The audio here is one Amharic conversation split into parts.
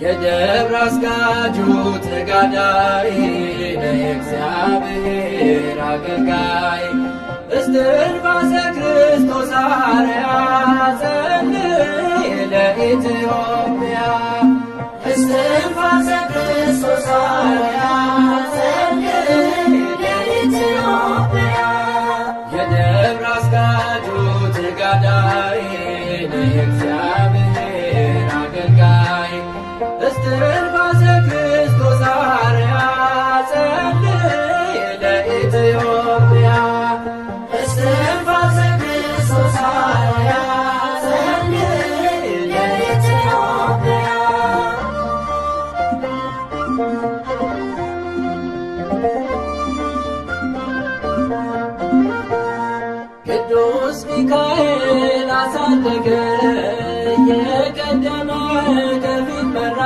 የደብረ አስጋጁ ተጋዳይ የእግዚአብሔር አገልጋይ እስትንፋሰ ክርስቶስ አርያ ጸልይ ለኢትዮጵያ እስትንፋሰ ክርስቶስ አርያ ጸልይ ለኢትዮጵያ የደብረ አስጋጁ ተጋዳይ የእግዚአብሔር አገልጋይ እስትንፋሰ ክርስቶስ አርያ ጸልይ ለኢትዮጵያ እስትንፋሰ ክርስቶስ አርያ ጸልይ ለኢትዮጵያ ቅዱስ ሚካኤል አሳደገ የቀደመ ከፊት መራ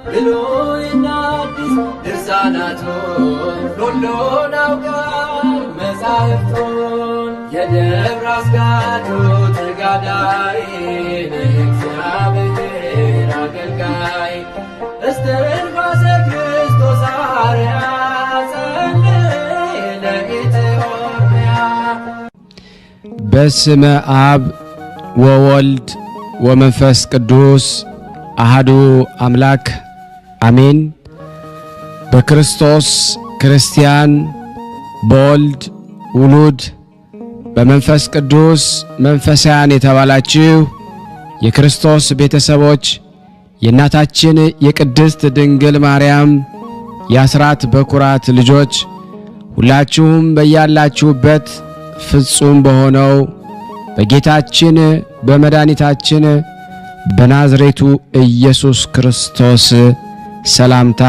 ብሉይና አዲስ ድርሳናቱን ሁሉን አውቃል መጻሕፍቱን የደብረ አስጋጁ ተጋዳይ የእግዚአብሔር አገልጋይ እስትንፋሰ ክርስቶስ አርያ ጸልይ ለኢትዮጵያ በስመ አብ ወወልድ ወመንፈስ ቅዱስ አሃዱ አምላክ አሜን። በክርስቶስ ክርስቲያን፣ በወልድ ውሉድ፣ በመንፈስ ቅዱስ መንፈሳውያን የተባላችሁ የክርስቶስ ቤተሰቦች የእናታችን የቅድስት ድንግል ማርያም የአስራት በኩራት ልጆች ሁላችሁም በያላችሁበት ፍጹም በሆነው በጌታችን በመድኃኒታችን በናዝሬቱ ኢየሱስ ክርስቶስ ሰላምታ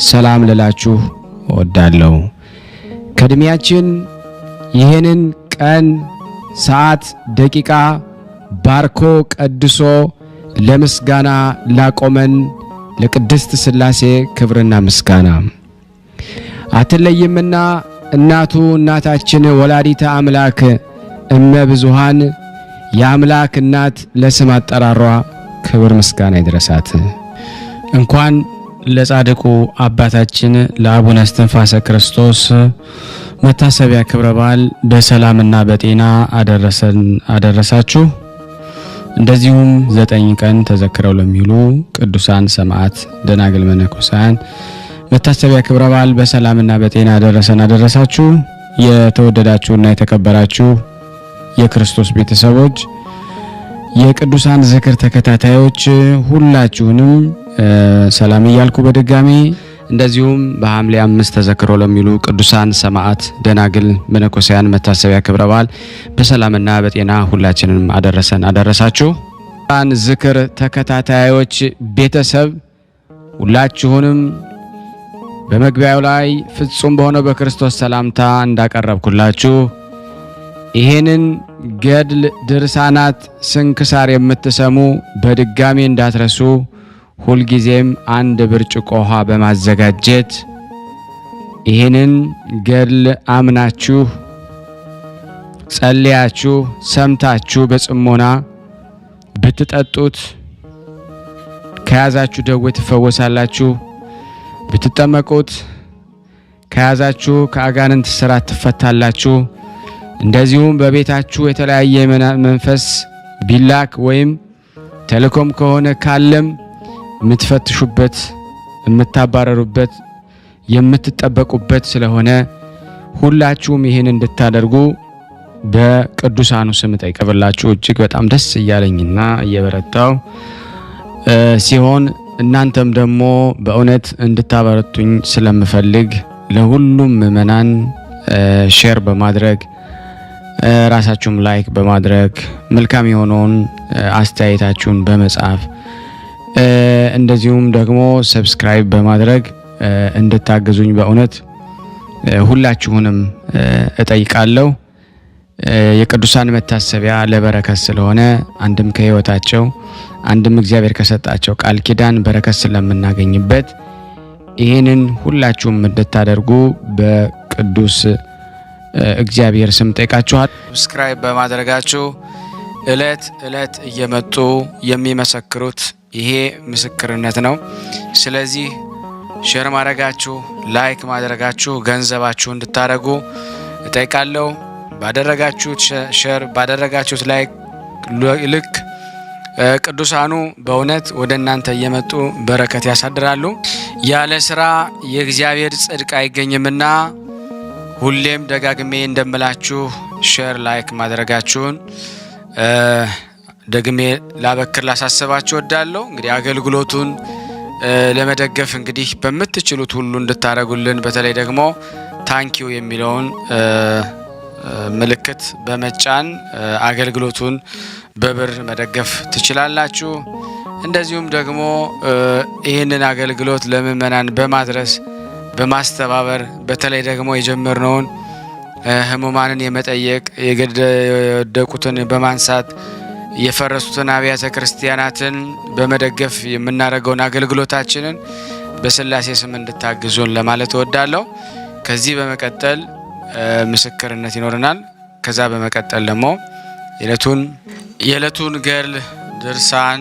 ሰላም ልላችሁ እወዳለሁ። ከእድሜያችን ይህንን ቀን፣ ሰዓት፣ ደቂቃ ባርኮ ቀድሶ ለምስጋና ላቆመን ለቅድስት ሥላሴ ክብርና ምስጋና አትለይምና እናቱ እናታችን ወላዲተ አምላክ እመ ብዙኃን የአምላክ እናት ለስም አጠራሯ ክብር ምስጋና ይድረሳት። እንኳን ለጻድቁ አባታችን ለአቡነ እስትንፋሰ ክርስቶስ መታሰቢያ ክብረ በዓል በሰላምና በጤና አደረሳችሁ። እንደዚሁም 9 ቀን ተዘክረው ለሚውሉ ቅዱሳን ሰማዕት፣ ደናግል፣ መነኮሳያን መታሰቢያ ክብረ በዓል በሰላምና በጤና አደረሳችሁ። የተወደዳችሁና የተከበራችሁ የክርስቶስ ቤተሰቦች የቅዱሳን ዝክር ተከታታዮች ሁላችሁንም ሰላም እያልኩ በድጋሚ እንደዚሁም በሐምሌ 5 ተዘክሮ ለሚሉ ቅዱሳን ሰማዕት፣ ደናግል፣ መነኮሳያን መታሰቢያ ክብረ በዓል በሰላምና በጤና ሁላችንም አደረሳችሁ። ዝክር ተከታታዮች ቤተሰብ ሁላችሁንም በመግቢያው ላይ ፍጹም በሆነው በክርስቶስ ሰላምታ እንዳቀረብኩላችሁ ይሄንን ገድል ድርሳናት ስንክሳር የምትሰሙ በድጋሚ እንዳትረሱ ሁልጊዜም አንድ ብርጭቆ ውሃ በማዘጋጀት ይሄንን ገድል አምናችሁ ጸልያችሁ ሰምታችሁ በጽሞና ብትጠጡት ከያዛችሁ ደዌ ትፈወሳላችሁ። ብትጠመቁት ከያዛችሁ ከአጋንንት ስራት ትፈታላችሁ። እንደዚሁም በቤታችሁ የተለያየ መንፈስ ቢላክ ወይም ተልኮም ከሆነ ካለም የምትፈትሹበት፣ የምታባረሩበት፣ የምትጠበቁበት ስለሆነ ሁላችሁም ይህን እንድታደርጉ በቅዱሳኑ ስም ጠይቀብላችሁ እጅግ በጣም ደስ እያለኝና እየበረታው ሲሆን እናንተም ደግሞ በእውነት እንድታበረቱኝ ስለምፈልግ ለሁሉም ምእመናን ሼር በማድረግ ራሳችሁም ላይክ በማድረግ መልካም የሆነውን አስተያየታችሁን በመጻፍ እንደዚሁም ደግሞ ሰብስክራይብ በማድረግ እንድታገዙኝ በእውነት ሁላችሁንም እጠይቃለሁ። የቅዱሳን መታሰቢያ ለበረከት ስለሆነ አንድም ከህይወታቸው አንድም እግዚአብሔር ከሰጣቸው ቃል ኪዳን በረከት ስለምናገኝበት ይሄንን ሁላችሁም እንድታደርጉ በቅዱስ እግዚአብሔር ስም ጠይቃችኋል። ሰብስክራይብ በማድረጋችሁ እለት እየመጡ የሚመሰክሩት ይሄ ምስክርነት ነው። ስለዚህ ሼር ማድረጋችሁ፣ ላይክ ማድረጋችሁ ገንዘባችሁ እንድታደርጉ እጠይቃለሁ። ባደረጋችሁት ሼር ባደረጋችሁት ላይክ ልክ ቅዱሳኑ በእውነት ወደ እናንተ እየመጡ በረከት ያሳድራሉ። ያለ ስራ የእግዚአብሔር ጽድቅ አይገኝምና ሁሌም ደጋግሜ እንደምላችሁ ሼር ላይክ ማድረጋችሁን ደግሜ ላበክር ላሳስባችሁ እወዳለሁ። እንግዲህ አገልግሎቱን ለመደገፍ እንግዲህ በምትችሉት ሁሉ እንድታደርጉልን፣ በተለይ ደግሞ ታንኪዩ የሚለውን ምልክት በመጫን አገልግሎቱን በብር መደገፍ ትችላላችሁ። እንደዚሁም ደግሞ ይህንን አገልግሎት ለምእመናን በማድረስ በማስተባበር በተለይ ደግሞ የጀመርነውን ህሙማንን የመጠየቅ የወደቁትን በማንሳት የፈረሱትን አብያተ ክርስቲያናትን በመደገፍ የምናደርገውን አገልግሎታችንን በስላሴ ስም እንድታግዙን ለማለት እወዳለሁ። ከዚህ በመቀጠል ምስክርነት ይኖረናል። ከዛ በመቀጠል ደግሞ የዕለቱን ገድል ድርሳን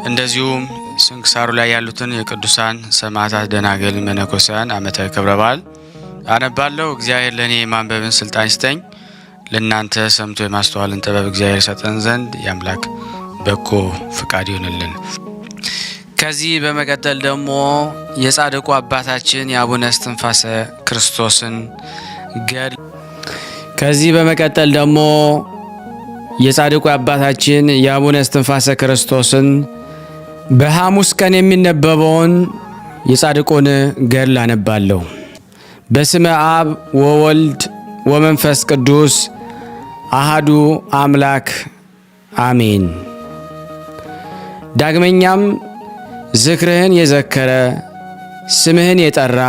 እንደዚሁም ስንክሳሩ ላይ ያሉትን የቅዱሳን ሰማዕታት፣ ደናግል፣ መነኮሳያን ዓመታዊ ክብረ በዓል አነባለሁ። እግዚአብሔር ለእኔ የማንበብን ስልጣን ይስጠኝ፣ ለእናንተ ሰምቶ የማስተዋልን ጥበብ እግዚአብሔር ሰጠን ዘንድ የአምላክ በጎ ፍቃድ ይሆንልን። ከዚህ በመቀጠል ደግሞ የጻድቁ አባታችን የአቡነ እስትንፋሰ ክርስቶስን ገድል ከዚህ በመቀጠል ደግሞ የጻድቁ አባታችን የአቡነ እስትንፋሰ ክርስቶስን በሐሙስ ቀን የሚነበበውን የጻድቁን ገድል አነባለሁ። በስመ አብ ወወልድ ወመንፈስ ቅዱስ አሃዱ አምላክ አሜን። ዳግመኛም ዝክርህን የዘከረ ስምህን የጠራ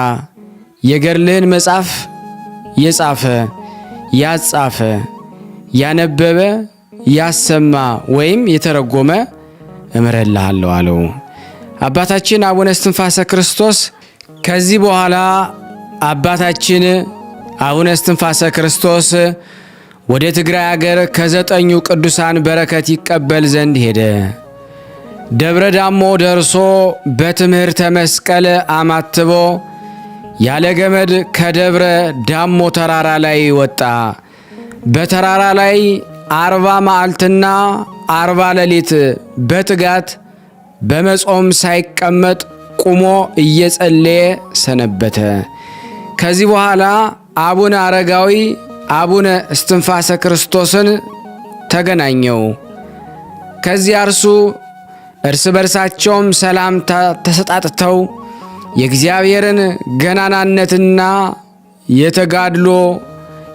የገድልህን መጽሐፍ የጻፈ ያጻፈ ያነበበ ያሰማ ወይም የተረጎመ እምረልሃለሁ አለው። አባታችን አቡነ እስትንፋሰ ክርስቶስ ከዚህ በኋላ አባታችን አቡነ እስትንፋሰ ክርስቶስ ወደ ትግራይ ሀገር ከ9 ቅዱሳን በረከት ይቀበል ዘንድ ሄደ። ደብረ ዳሞ ደርሶ በትምህርተ መስቀል አማትቦ ያለ ገመድ ከደብረ ዳሞ ተራራ ላይ ወጣ። በተራራ ላይ 40 መዓልትና 40 ሌሊት በትጋት በመጾም ሳይቀመጥ ቁሞ እየጸለየ ሰነበተ። ከዚህ በኋላ አቡነ አረጋዊ አቡነ እስትንፋሰ ክርስቶስን ተገናኘው። ከዚያ እርስ በርሳቸውም ሰላምታ ተሰጣጥተው የእግዚአብሔርን ገናናነትና የተጋድሎ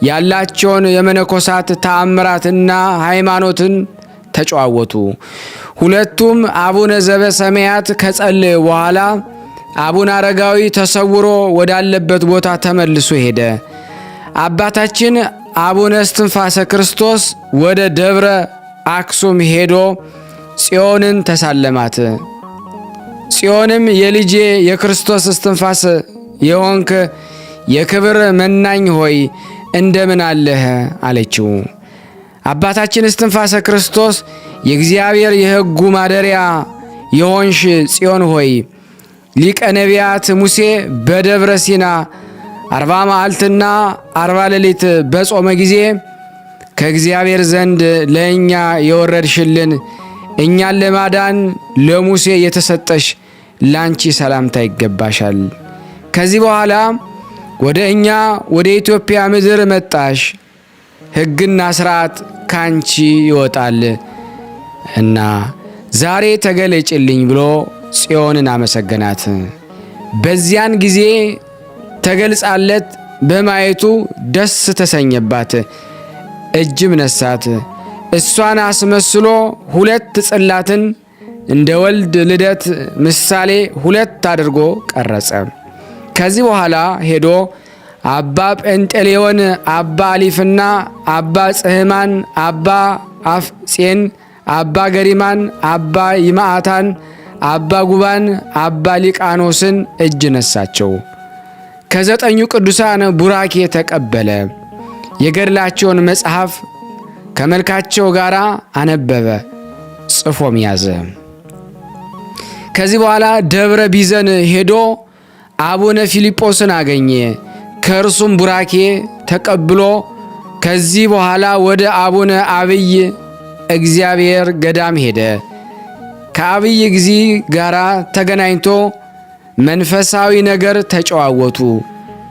ያላቸውን የመነኮሳት ተአምራትና ሃይማኖትን ተጨዋወቱ። ሁለቱም አቡነ ዘበሰማያት ከጸለዩ በኋላ አቡነ አረጋዊ ተሰውሮ ወዳለበት ቦታ ተመልሶ ሄደ። አባታችን አቡነ እስትንፋሰ ክርስቶስ ወደ ደብረ አክሱም ሄዶ ጽዮንን ተሳለማት። ጽዮንም የልጄ የክርስቶስ እስትንፋስ የሆንክ የክብር መናኝ ሆይ እንደምን አለህ አለችው። አባታችን እስትንፋሰ ክርስቶስ የእግዚአብሔር የሕጉ ማደሪያ የሆንሽ ጽዮን ሆይ ሊቀ ነቢያት ሙሴ በደብረ ሲና 40 መዓልትና 40 ሌሊት በጾመ ጊዜ ከእግዚአብሔር ዘንድ ለእኛ የወረድሽልን እኛን ለማዳን ለሙሴ የተሰጠሽ ላንቺ ሰላምታ ይገባሻል። ከዚህ በኋላ ወደ እኛ ወደ ኢትዮጵያ ምድር መጣሽ፣ ሕግና ሥርዓት ካንቺ ይወጣል እና ዛሬ ተገለጭልኝ ብሎ ጽዮንን አመሰገናት። በዚያን ጊዜ ተገልጻለት በማየቱ ደስ ተሰኘባት፣ እጅም ነሳት። እሷን አስመስሎ 2 ጽላትን እንደ ወልድ ልደት ምሳሌ 2 አድርጎ ቀረጸ። ከዚህ በኋላ ሄዶ አባ ጴንጤሌዎን፣ አባ አሊፍና አባ ጽህማን፣ አባ አፍጼን፣ አባ ገሪማን፣ አባ ይማአታን፣ አባ ጉባን፣ አባ ሊቃኖስን እጅ ነሳቸው። ከ9 ቅዱሳን ቡራኬ ተቀበለ። የገድላቸውን መጽሐፍ ከመልካቸው ጋር አነበበ፣ ጽፎም ያዘ። ከዚህ በኋላ ደብረ ቢዘን ሄዶ አቡነ ፊልጶስን አገኘ። ከእርሱም ቡራኬ ተቀብሎ ከዚህ በኋላ ወደ አቡነ አብይ እግዚአብሔር ገዳም ሄደ። ከአብይ ጊዜ ጋራ ተገናኝቶ መንፈሳዊ ነገር ተጨዋወቱ።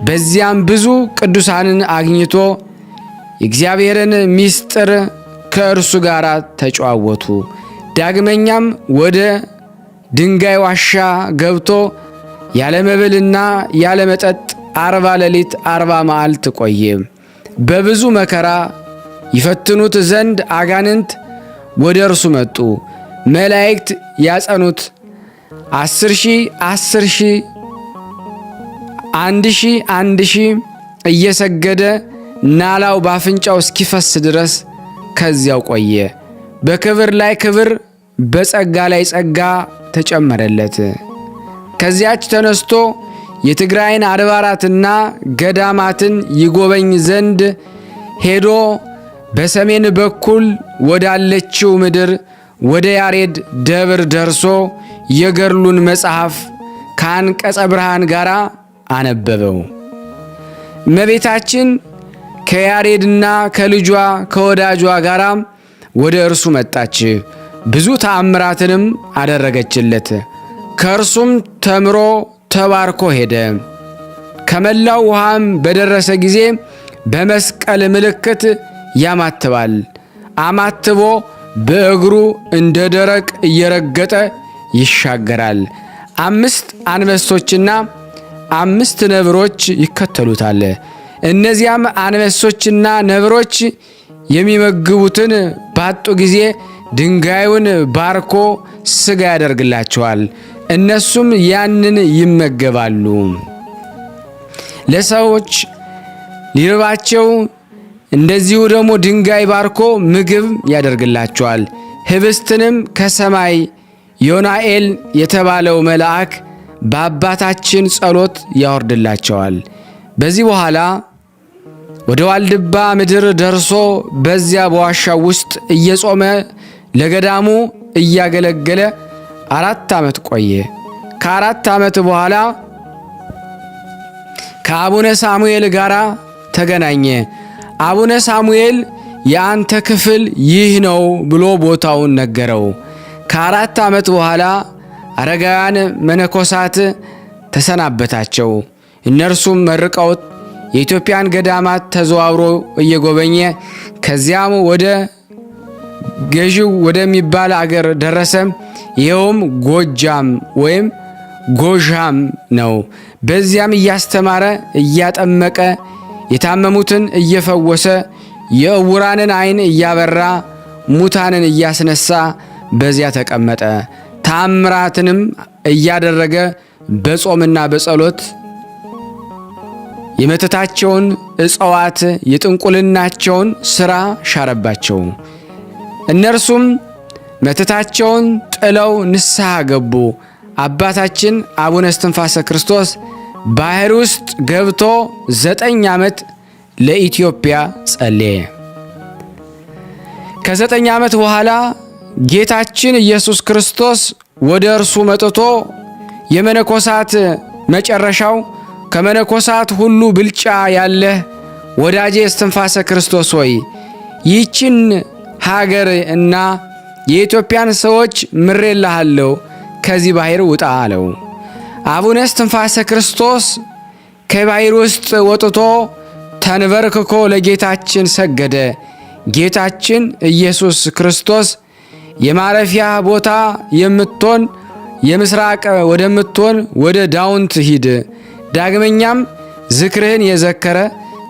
በዚያም ብዙ ቅዱሳንን አግኝቶ የእግዚአብሔርን ምስጢር ከእርሱ ጋር ተጨዋወቱ። ዳግመኛም ወደ ድንጋይ ዋሻ ገብቶ ያለ መብልና ያለ መጠጥ 40 ሌሊት 40 መዓልት ቆየ። በብዙ መከራ ይፈትኑት ዘንድ አጋንንት ወደ እርሱ መጡ። መላእክት ያጸኑት 10,000 10,000 1,000 1,000 እየሰገደ ናላው ባፍንጫው እስኪፈስ ድረስ ከዚያው ቆየ። በክብር ላይ ክብር በጸጋ ላይ ጸጋ ተጨመረለት። ከዚያች ተነስቶ የትግራይን አድባራትና ገዳማትን ይጎበኝ ዘንድ ሄዶ በሰሜን በኩል ወዳለችው ምድር ወደ ያሬድ ደብር ደርሶ የገድሉን መጽሐፍ ከአንቀጸ ብርሃን ጋር አነበበው። እመቤታችን ከያሬድና ከልጇ ከወዳጇ ጋር ወደ እርሱ መጣች። ብዙ ተአምራትንም አደረገችለት። ከእርሱም ተምሮ ተባርኮ ሄደ። ከመላው ውሃም በደረሰ ጊዜ በመስቀል ምልክት ያማትባል። አማትቦ በእግሩ እንደ ደረቅ እየረገጠ ይሻገራል። 5 አንበሶችና 5 ነብሮች ይከተሉታል። እነዚያም አንበሶችና ነብሮች የሚመግቡትን ባጡ ጊዜ ድንጋዩን ባርኮ ሥጋ ያደርግላቸዋል። እነሱም ያንን ይመገባሉ። ለሰዎች ሊርባቸው እንደዚሁ ደግሞ ድንጋይ ባርኮ ምግብ ያደርግላቸዋል። ህብስትንም ከሰማይ ዮናኤል የተባለው መልአክ በአባታችን ጸሎት ያወርድላቸዋል። በዚህ በኋላ ወደ ዋልድባ ምድር ደርሶ በዚያ በዋሻው ውስጥ እየጾመ ለገዳሙ እያገለገለ 4 ዓመት ቆየ። ከ4 ዓመት በኋላ ከአቡነ ሳሙኤል ጋር ተገናኘ። አቡነ ሳሙኤል የአንተ ክፍል ይህ ነው ብሎ ቦታውን ነገረው። ከ4 ዓመት በኋላ አረጋውያን መነኮሳት ተሰናበታቸው። እነርሱም መርቀውት የኢትዮጵያን ገዳማት ተዘዋውሮ እየጎበኘ ከዚያም ወደ ገዢው ወደሚባል አገር ደረሰ። ይኸውም ጎጃም ወይም ጎዣም ነው። በዚያም እያስተማረ እያጠመቀ የታመሙትን እየፈወሰ የዕውራንን ዓይን እያበራ ሙታንን እያስነሳ በዚያ ተቀመጠ። ታምራትንም እያደረገ በጾምና በጸሎት የመተታቸውን እጽዋት የጥንቁልናቸውን ሥራ ሻረባቸው። እነርሱም መተታቸውን ጥለው ንስሐ ገቡ። አባታችን አቡነ እስትንፋሰ ክርስቶስ ባህር ውስጥ ገብቶ 9 ዓመት ለኢትዮጵያ ጸለየ። ከ9 ዓመት በኋላ ጌታችን ኢየሱስ ክርስቶስ ወደ እርሱ መጥቶ የመነኮሳት መጨረሻው ከመነኮሳት ሁሉ ብልጫ ያለህ ወዳጄ እስትንፋሰ ክርስቶስ ሆይ ይህችን ሀገር እና የኢትዮጵያን ሰዎች ምሬልሃለሁ፣ ከዚህ ባህር ውጣ አለው። አቡነ እስትንፋሰ ክርስቶስ ከባህር ውስጥ ወጥቶ ተንበርክኮ ለጌታችን ሰገደ። ጌታችን ኢየሱስ ክርስቶስ የማረፊያ ቦታ የምትሆን የምስራቅ ወደምትሆን ወደ ዳውንት ሂድ፣ ዳግመኛም ዝክርህን የዘከረ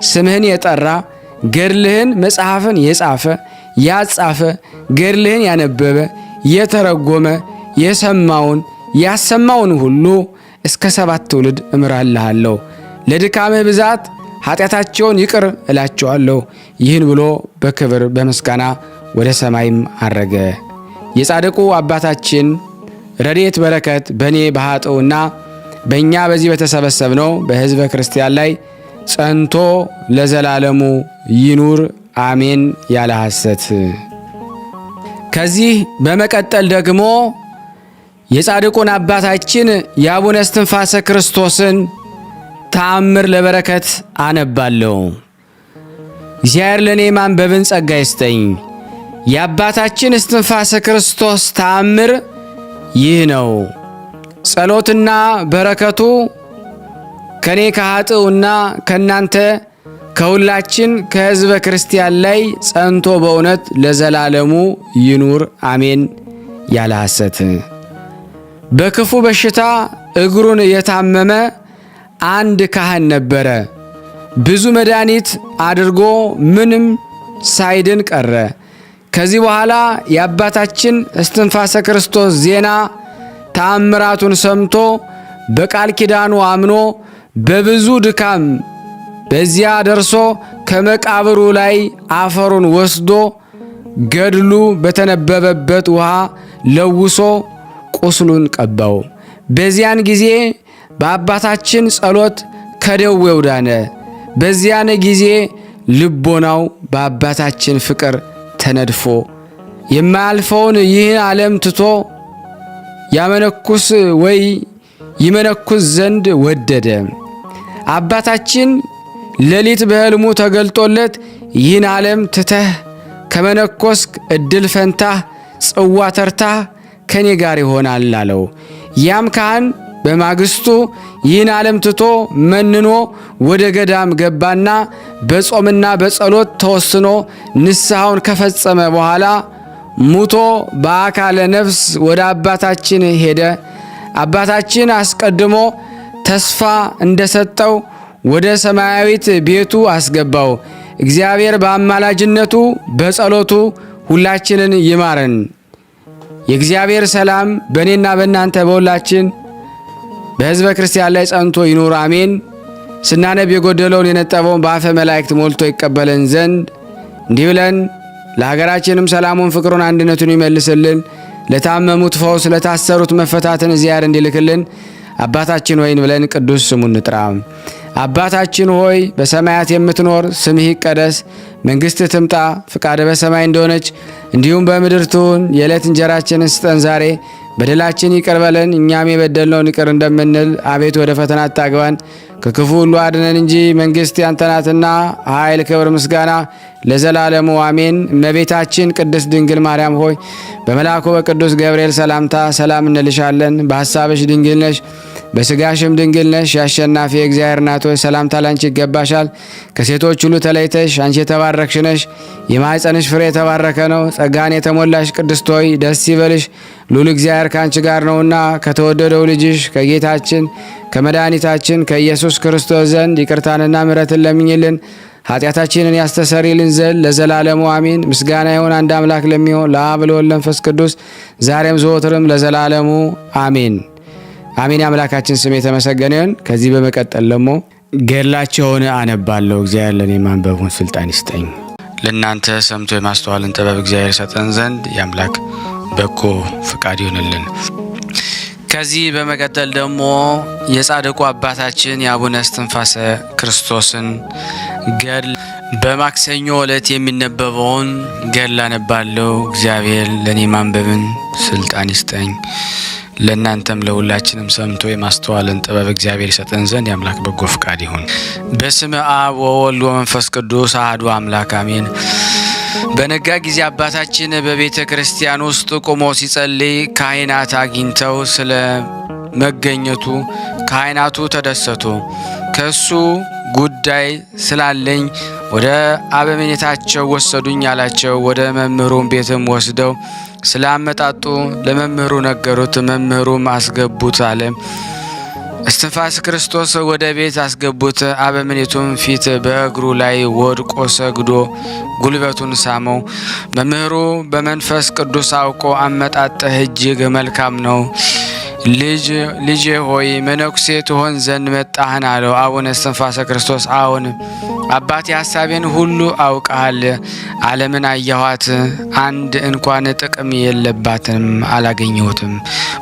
ስምህን የጠራ ገድልህን መጽሐፍን የጻፈ ያጻፈ ገድልህን ያነበበ የተረጎመ የሰማውን ያሰማውን ሁሉ እስከ 7 ትውልድ እምራልሃለሁ፣ ለድካምህ ብዛት ኃጢአታቸውን ይቅር እላቸዋለሁ። ይህን ብሎ በክብር በምስጋና ወደ ሰማይም አረገ። የጻድቁ አባታችን ረድኤት በረከት በእኔ በኃጥኡና በእኛ በዚህ በተሰበሰብነው በሕዝበ ክርስቲያን ላይ ጸንቶ ለዘላለሙ ይኑር አሜን፣ ያለ ሐሰት። ከዚህ በመቀጠል ደግሞ የጻድቁን አባታችን የአቡነ እስትንፋሰ ክርስቶስን ተአምር ለበረከት አነባለሁ። እግዚአብሔር ለእኔ ማንበብን ጸጋ ይስጠኝ። የአባታችን እስትንፋሰ ክርስቶስ ተአምር ይህ ነው። ጸሎትና በረከቱ ከኔ ከኃጥኡና ከናንተ ከሁላችን ከሕዝበ ክርስቲያን ላይ ጸንቶ በእውነት ለዘላለሙ ይኑር አሜን። ያለ ሐሰት በክፉ በሽታ እግሩን የታመመ አንድ ካህን ነበረ። ብዙ መድኃኒት አድርጎ ምንም ሳይድን ቀረ። ከዚህ በኋላ የአባታችን እስትንፋሰ ክርስቶስ ዜና ተአምራቱን ሰምቶ በቃል ኪዳኑ አምኖ በብዙ ድካም በዚያ ደርሶ ከመቃብሩ ላይ አፈሩን ወስዶ ገድሉ በተነበበበት ውሃ ለውሶ ቁስሉን ቀባው። በዚያን ጊዜ በአባታችን ጸሎት ከደዌው ዳነ። በዚያን ጊዜ ልቦናው በአባታችን ፍቅር ተነድፎ የማያልፈውን ይህን ዓለም ትቶ ይመነኩስ ዘንድ ወደደ። አባታችን ሌሊት በሕልሙ ተገልጦለት ይህን ዓለም ትተህ ከመነኮስክ እድል ፈንታህ ጽዋ ተርታህ ከኔ ጋር ይሆናል አለው። ያም ካህን በማግስቱ ይህን ዓለም ትቶ መንኖ ወደ ገዳም ገባና በጾምና በጸሎት ተወስኖ ንስሐውን ከፈጸመ በኋላ ሙቶ በአካለ ነፍስ ወደ አባታችን ሄደ። አባታችን አስቀድሞ ተስፋ እንደሰጠው ወደ ሰማያዊት ቤቱ አስገባው። እግዚአብሔር በአማላጅነቱ በጸሎቱ ሁላችንን ይማረን። የእግዚአብሔር ሰላም በእኔና በእናንተ በሁላችን በሕዝበ ክርስቲያን ላይ ጸንቶ ይኑር አሜን። ስናነብ የጎደለውን የነጠበውን በአፈ መላእክት ሞልቶ ይቀበለን ዘንድ እንዲህ ብለን ለሀገራችንም ሰላሙን፣ ፍቅሩን፣ አንድነቱን ይመልስልን። ለታመሙት ፈውስ፣ ለታሰሩት መፈታትን እግዚአብሔር እንዲልክልን አባታችን ሆይ ብለን ቅዱስ ስሙን እንጥራ። አባታችን ሆይ በሰማያት የምትኖር ስምህ ይቀደስ፣ መንግሥትህ ትምጣ፣ ፍቃድህ በሰማይ እንደሆነች እንዲሁም በምድር ትሁን። የዕለት እንጀራችንን ስጠን ዛሬ፣ በደላችን ይቅር በለን እኛም የበደልነውን ይቅር እንደምንል፣ አቤቱ ወደ ፈተና አታግባን ከክፉ ሁሉ አድነን እንጂ መንግሥት ያንተ ናትና ኃይል፣ ክብር፣ ምስጋና ለዘላለሙ አሜን። እመቤታችን ቅድስት ድንግል ማርያም ሆይ በመልአኩ በቅዱስ ገብርኤል ሰላምታ ሰላም እንልሻለን። በሐሳብሽ ድንግል ነሽ፣ በሥጋሽም ድንግል ነሽ። የአሸናፊ እግዚአብሔር እናት ሆይ ሰላምታ ላንቺ ይገባሻል። ከሴቶች ሁሉ ተለይተሽ አንቺ የተባረክሽ ነሽ፣ የማኅፀንሽ ፍሬ የተባረከ ነው። ጸጋን የተሞላሽ ቅድስት ሆይ ደስ ይበልሽ፣ ልዑል እግዚአብሔር ከአንቺ ጋር ነውና ከተወደደው ልጅሽ ከጌታችን ከመድኃኒታችን ከኢየሱስ ክርስቶስ ዘንድ ይቅርታንና ምሕረትን ለምኝልን ኃጢአታችንን ያስተሰርይልን ዘንድ ለዘላለሙ አሜን። ምስጋና ይሁን አንድ አምላክ ለሚሆን ለአብ ለወልድ ለመንፈስ ቅዱስ ዛሬም ዘወትርም ለዘላለሙ አሜን አሜን። የአምላካችን ስም የተመሰገነ ይሁን። ከዚህ በመቀጠል ደግሞ ገድላቸውን አነባለሁ። እግዚአብሔር ለእኔ ማንበቡን ስልጣን ይስጠኝ። ለእናንተ ሰምቶ የማስተዋልን ጥበብ እግዚአብሔር ሰጠን ዘንድ የአምላክ በጎ ፍቃድ ይሁንልን። ከዚህ በመቀጠል ደግሞ የጻድቁ አባታችን የአቡነ እስትንፋሰ ክርስቶስን ገድል በማክሰኞ ዕለት የሚነበበውን ገድል አነባለሁ። እግዚአብሔር ለእኔ ማንበብን ስልጣን ይስጠኝ። ለእናንተም ለሁላችንም ሰምቶ የማስተዋልን ጥበብ እግዚአብሔር ይሰጠን ዘንድ የአምላክ በጎ ፍቃድ ይሁን። በስመ አብ ወወልድ ወመንፈስ ቅዱስ አሐዱ አምላክ አሜን። በነጋ ጊዜ አባታችን በቤተ ክርስቲያን ውስጥ ቆሞ ሲጸልይ ካህናት አግኝተው ስለ መገኘቱ ካህናቱ ተደሰቱ። ከሱ ጉዳይ ስላለኝ ወደ አበምኔታቸው ወሰዱኝ አላቸው። ወደ መምህሩም ቤትም ወስደው ስለ አመጣጡ ለመምህሩ ነገሩት። መምህሩም አስገቡት አለ። እስትንፋሰ ክርስቶስ ወደ ቤት አስገቡት። አበምኔቱም ፊት በእግሩ ላይ ወድቆ ሰግዶ ጉልበቱን ሳመው። መምህሩ በመንፈስ ቅዱስ አውቆ አመጣጥህ እጅግ መልካም ነው፣ ልጄ ሆይ መነኩሴ ትሆን ዘንድ መጣህን አለው። አቡነ እስትንፋሰ ክርስቶስ አዎን አባቴ፣ ሐሳቤን ሁሉ አውቀሃል። ዓለምን አየኋት፣ አንድ እንኳን ጥቅም የለባትም አላገኘሁትም።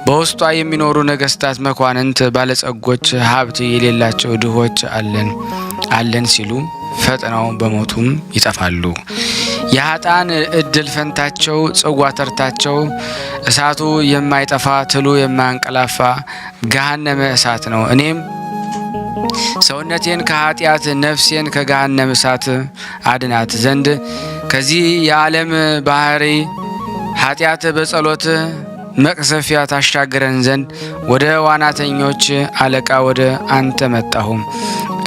በውስጧ የሚኖሩ ነገስታት፣ መኳንንት፣ ባለጸጎች፣ ሀብት የሌላቸው ድሆች አለን ሲሉ ፈጥነው በሞቱም ይጠፋሉ። የኃጥአን እድል ፈንታቸው ጽዋ ተርታቸው እሳቱ የማይጠፋ ትሉ የማያንቀላፋ ገሃነመ እሳት ነው። እኔም ሰውነቴን ከኃጢአት ነፍሴን ከገሃነመ እሳት አድናት ዘንድ ከዚህ የዓለም ባህሪ ኃጢአት በጸሎት መቅሰፊያ ታሻግረን ዘንድ ወደ ዋናተኞች አለቃ ወደ አንተ መጣሁ።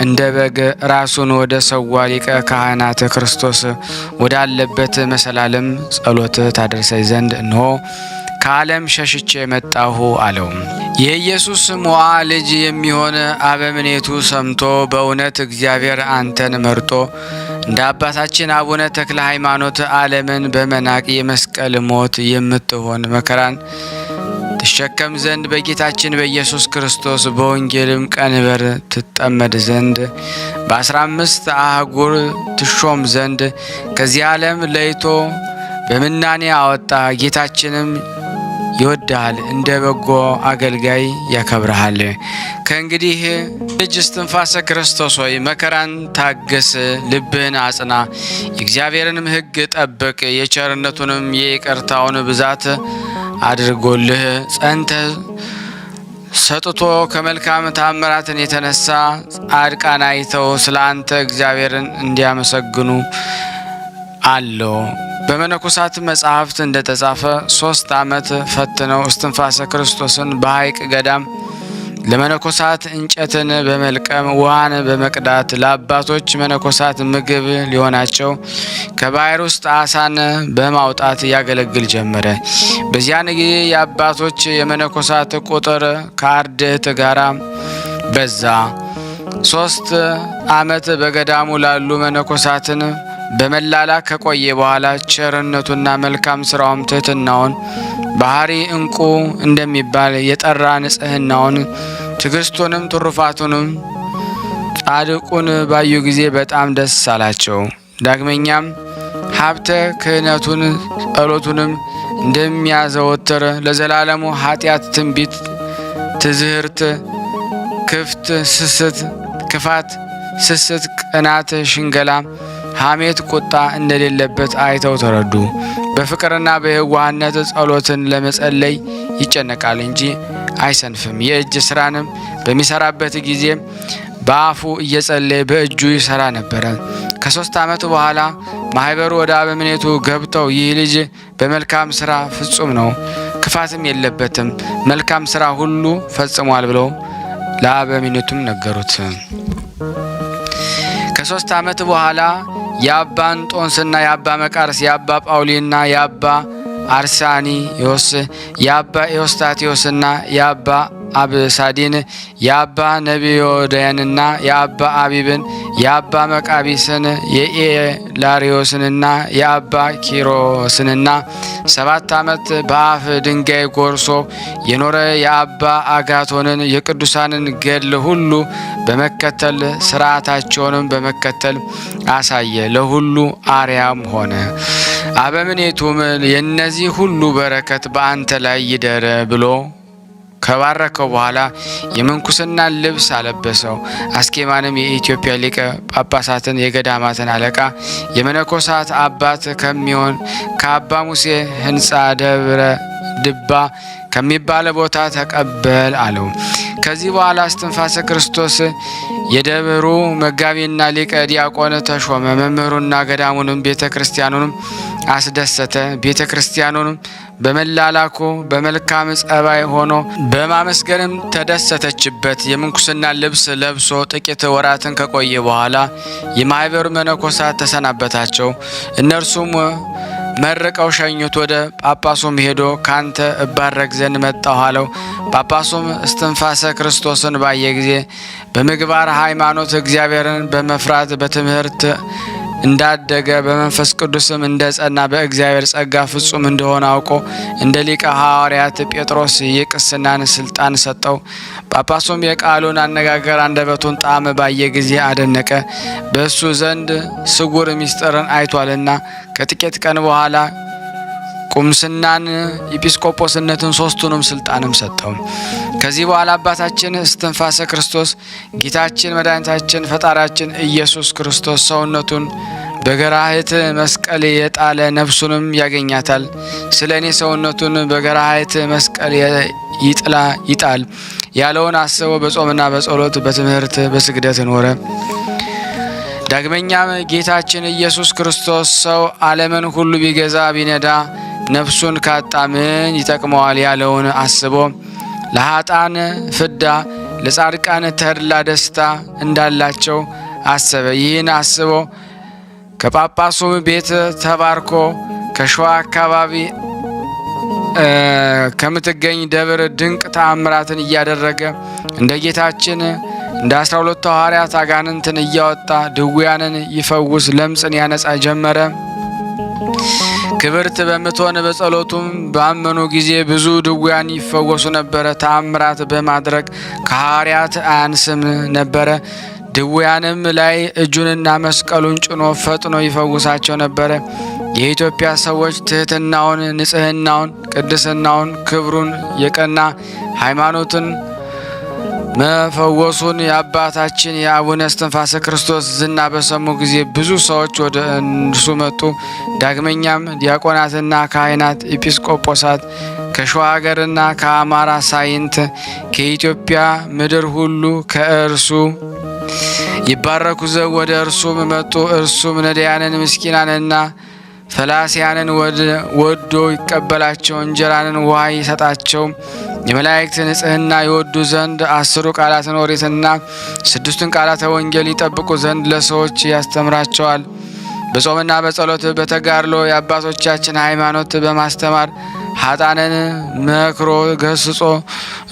እንደ በግ ራሱን ወደ ሰዋ ሊቀ ካህናት ክርስቶስ ወዳለበት መሰላለም ጸሎት ታደርሰኝ ዘንድ እንሆ ከዓለም ሸሽቼ መጣሁ አለው። የኢየሱስ ሞዓ ልጅ የሚሆን አበምኔቱ ሰምቶ በእውነት እግዚአብሔር አንተን መርጦ እንደ አባታችን አቡነ ተክለ ሃይማኖት ዓለምን በመናቅ የመስቀል ሞት የምትሆን መከራን ትሸከም ዘንድ በጌታችን በኢየሱስ ክርስቶስ በወንጌልም ቀንበር ትጠመድ ዘንድ በ15 አህጉር ትሾም ዘንድ ከዚህ ዓለም ለይቶ በምናኔ አወጣ። ጌታችንም ይወድሃል፣ እንደ በጎ አገልጋይ ያከብረሃል። ከእንግዲህ ልጅ እስትንፋሰ ክርስቶስ ሆይ መከራን ታገስ፣ ልብህን አጽና፣ የእግዚአብሔርንም ሕግ ጠብቅ። የቸርነቱንም የይቅርታውን ብዛት አድርጎልህ ጸንተ ሰጥቶ ከመልካም ታምራትን የተነሳ ጻድቃን አይተው ስለ አንተ እግዚአብሔርን እንዲያመሰግኑ አለው። በመነኮሳት መጻሕፍት እንደተጻፈ 3 ዓመት ፈትነው እስትንፋሰ ክርስቶስን በሐይቅ ገዳም ለመነኮሳት እንጨትን በመልቀም ውሃን በመቅዳት ለአባቶች መነኮሳት ምግብ ሊሆናቸው ከባሕር ውስጥ አሳን በማውጣት ያገለግል ጀመረ። በዚያን ጊዜ የአባቶች የመነኮሳት ቁጥር ከአርድእት ጋር በዛ። 3 ዓመት በገዳሙ ላሉ መነኮሳትን በመላላክ ከቆየ በኋላ ቸርነቱና መልካም ስራውም ትሕትናውን ባህሪ እንቁ እንደሚባል የጠራ ንጽሕናውን ትዕግስቱንም ትሩፋቱንም ጻድቁን ባዩ ጊዜ በጣም ደስ አላቸው። ዳግመኛም ሀብተ ክህነቱን ጸሎቱንም እንደሚያዘወትር ለዘላለሙ ኃጢአት፣ ትንቢት፣ ትዝህርት፣ ክፋት፣ ስስት፣ ቅናት፣ ሽንገላ፣ ሐሜት፣ ቁጣ እንደሌለበት አይተው ተረዱ። በፍቅርና በየዋህነት ጸሎትን ለመጸለይ ይጨነቃል እንጂ አይሰንፍም። የእጅ ስራንም በሚሰራበት ጊዜ በአፉ እየጸለየ በእጁ ይሰራ ነበረ። ከ3 ዓመት በኋላ ማህበሩ ወደ አበምኔቱ ገብተው ይህ ልጅ በመልካም ስራ ፍጹም ነው፣ ክፋትም የለበትም፣ መልካም ስራ ሁሉ ፈጽሟል ብለው ለአበምኔቱም ነገሩት። ከ3 ዓመት በኋላ የአባ እንጦንስና የአባ መቃርስ የአባ ጳውሊና የአባ አርሳኒዮስ የአባ ኤዎስጣቴዎስና የአባ አብሳዲን የአባ ነቢዮዳያንና የአባ አቢብን የአባ መቃቢስን የኤላሪዮስንና የአባ ኪሮስንና 7 ዓመት በአፍ ድንጋይ ጎርሶ የኖረ የአባ አጋቶንን የቅዱሳንን ገድል ሁሉ በመከተል ስርዓታቸውንም በመከተል አሳየ። ለሁሉ አርያም ሆነ። አበምኔቱም የእነዚህ ሁሉ በረከት በአንተ ላይ ይደር ብሎ ከባረከው በኋላ የምንኩስናን ልብስ አለበሰው። አስኬማንም የኢትዮጵያ ሊቀ ጳጳሳትን የገዳማትን አለቃ የመነኮሳት አባት ከሚሆን ከአባ ሙሴ ሕንጻ ደብረ ድባ ከሚባለ ቦታ ተቀበል አለው። ከዚህ በኋላ እስትንፋሰ ክርስቶስ የደብሩ መጋቢና ሊቀ ዲያቆን ተሾመ። መምህሩና ገዳሙንም ቤተ ክርስቲያኑንም አስደሰተ። ቤተ ክርስቲያኑንም በመላላኩ በመልካም ጸባይ ሆኖ በማመስገንም ተደሰተችበት። የምንኩስና ልብስ ለብሶ ጥቂት ወራትን ከቆየ በኋላ የማህበሩ መነኮሳት ተሰናበታቸው። እነርሱም መርቀው ሸኙት። ወደ ጳጳሱም ሄዶ ካንተ እባረክ ዘንድ መጣሁ አለው። ጳጳሱም እስትንፋሰ ክርስቶስን ባየ ጊዜ በምግባር ሃይማኖት እግዚአብሔርን በመፍራት በትምህርት እንዳደገ በመንፈስ ቅዱስም እንደጸና በእግዚአብሔር ጸጋ ፍጹም እንደሆነ አውቆ እንደ ሊቀ ሐዋርያት ጴጥሮስ የቅስናን ስልጣን ሰጠው። ጳጳሱም የቃሉን አነጋገር አንደበቱን ጣዕም ባየ ጊዜ አደነቀ። በእሱ ዘንድ ስጉር ምስጢርን አይቷልና። ከጥቂት ቀን በኋላ ቁምስናን፣ ኤጲስቆጶስነትን፣ ሶስቱንም ስልጣንም ሰጠው። ከዚህ በኋላ አባታችን እስትንፋሰ ክርስቶስ ጌታችን መድኃኒታችን ፈጣሪያችን ኢየሱስ ክርስቶስ ሰውነቱን በገራህት መስቀል የጣለ ነፍሱንም ያገኛታል። ስለ እኔ ሰውነቱን በገራህት መስቀል ይጣል ያለውን አስቦ በጾምና በጸሎት በትምህርት በስግደት ኖረ። ዳግመኛም ጌታችን ኢየሱስ ክርስቶስ ሰው ዓለምን ሁሉ ቢገዛ ቢነዳ ነፍሱን ካጣ ምን ይጠቅመዋል ያለውን አስቦ ለኃጥአን ፍዳ ለጻድቃን ተድላ ደስታ እንዳላቸው አሰበ። ይህን አስቦ ከጳጳሱም ቤት ተባርኮ ከሸዋ አካባቢ ከምትገኝ ደብር ድንቅ ተአምራትን እያደረገ እንደ ጌታችን እንደ 12 ሐዋርያት አጋንንትን እያወጣ ድውያንን ይፈውስ፣ ለምጽን ያነጻ ጀመረ። ክብርት በምትሆን በጸሎቱም ባመኑ ጊዜ ብዙ ድውያን ይፈወሱ ነበረ። ተአምራት በማድረግ ከሐዋርያት አያንስም ነበረ። ድውያንም ላይ እጁንና መስቀሉን ጭኖ ፈጥኖ ይፈውሳቸው ነበረ። የኢትዮጵያ ሰዎች ትህትናውን፣ ንጽህናውን፣ ቅድስናውን፣ ክብሩን፣ የቀና ሃይማኖትን መፈወሱን የአባታችን የአቡነ እስትንፋሰ ክርስቶስ ዝና በሰሙ ጊዜ ብዙ ሰዎች ወደ እርሱ መጡ። ዳግመኛም ዲያቆናትና ካህናት፣ ኤጲስቆጶሳት ከሸዋ ሀገርና ከአማራ ሳይንት ከኢትዮጵያ ምድር ሁሉ ከእርሱ ይባረኩ ዘንድ ወደ እርሱም መጡ። እርሱም ነዳያንን ምስኪናንና ፈላሲያንን ወዶ ይቀበላቸው፣ እንጀራንን ውሃ ይሰጣቸው፣ የመላእክት ንጽህና ይወዱ ዘንድ 10 ቃላትን ኦሪትና 6ቱን ቃላተ ወንጌል ይጠብቁ ዘንድ ለሰዎች ያስተምራቸዋል። በጾምና በጸሎት በተጋድሎ የአባቶቻችን ሃይማኖት በማስተማር ኃጥአንን መክሮ ገስጾ